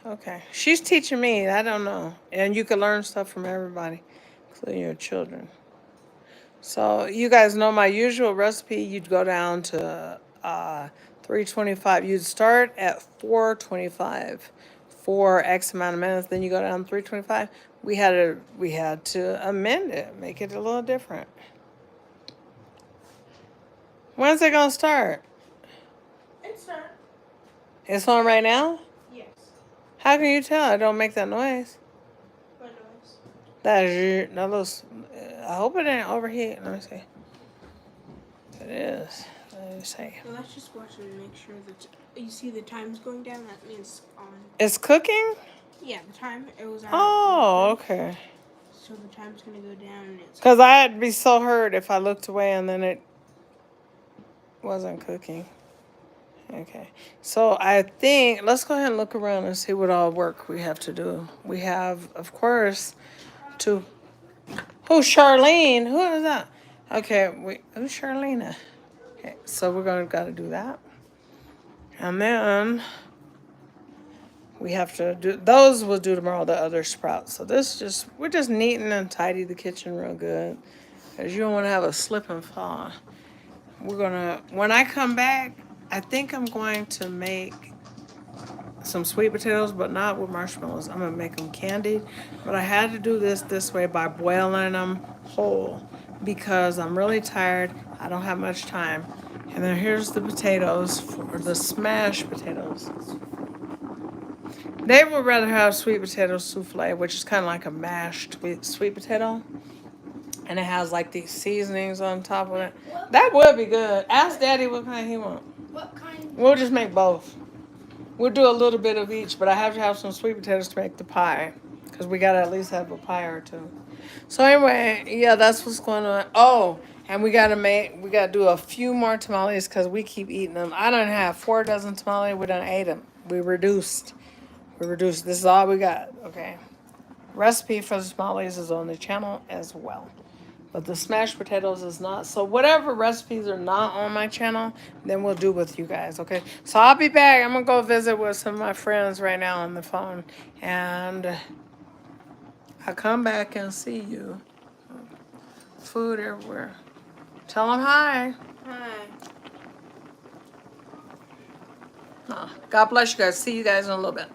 Okay. She's teaching me. I don't know. And you can learn stuff from everybody, including your children. So you guys know my usual recipe. You'd go down to 325. You'd start at 425 for X amount of minutes. Then you go down to 325. We had to amend it, make it a little different. When's it gonna start? It's not. It's on right now? Yes. How can you tell? It don't make that noise. What noise? That is that looks. I hope it didn't overheat. Let me see. It is. Let me see. Well, let's just watch and make sure that you see the time's going down. That means on. It's cooking? Yeah, the time it was on. Oh, okay. So the time's gonna go down and it's. Because I'd be so hurt if I looked away and then it wasn't cooking. Okay. So I think, let's go ahead and look around and see what all work we have to do. We have, of course, to. Who's Charlene? Who is that? Okay, who's Charlene? Okay, so we're gotta do that. And then we have to do, those we'll do tomorrow, the other sprouts. So we're just neaten and tidy the kitchen real good. Because you don't want to have a slip and fall. When I come back, I think I'm going to make some sweet potatoes, but not with marshmallows. I'm going to make them candied. But I had to do this way by boiling them whole because I'm really tired. I don't have much time. And then here's the potatoes for the smashed potatoes. They would rather have sweet potato souffle, which is kind of like a mashed sweet potato. And it has like these seasonings on top of it. That would be good. Ask Daddy what kind he wants. What kind? We'll just make both. We'll do a little bit of each, but I have to have some sweet potatoes to make the pie. Because we got to at least have a pie or two. So anyway, yeah, that's what's going on. Oh, and we got to do a few more tamales because we keep eating them. I don't have 4 dozen tamales. We done ate them. We reduced. This is all we got, okay? Recipe for the tamales is on the channel as well. But the smashed potatoes is not. So whatever recipes are not on my channel, then we'll do with you guys, okay? So I'll be back. I'm going to go visit with some of my friends right now on the phone. And I'll come back and see you. Food everywhere. Tell them hi. Hi. God bless you guys. See you guys in a little bit.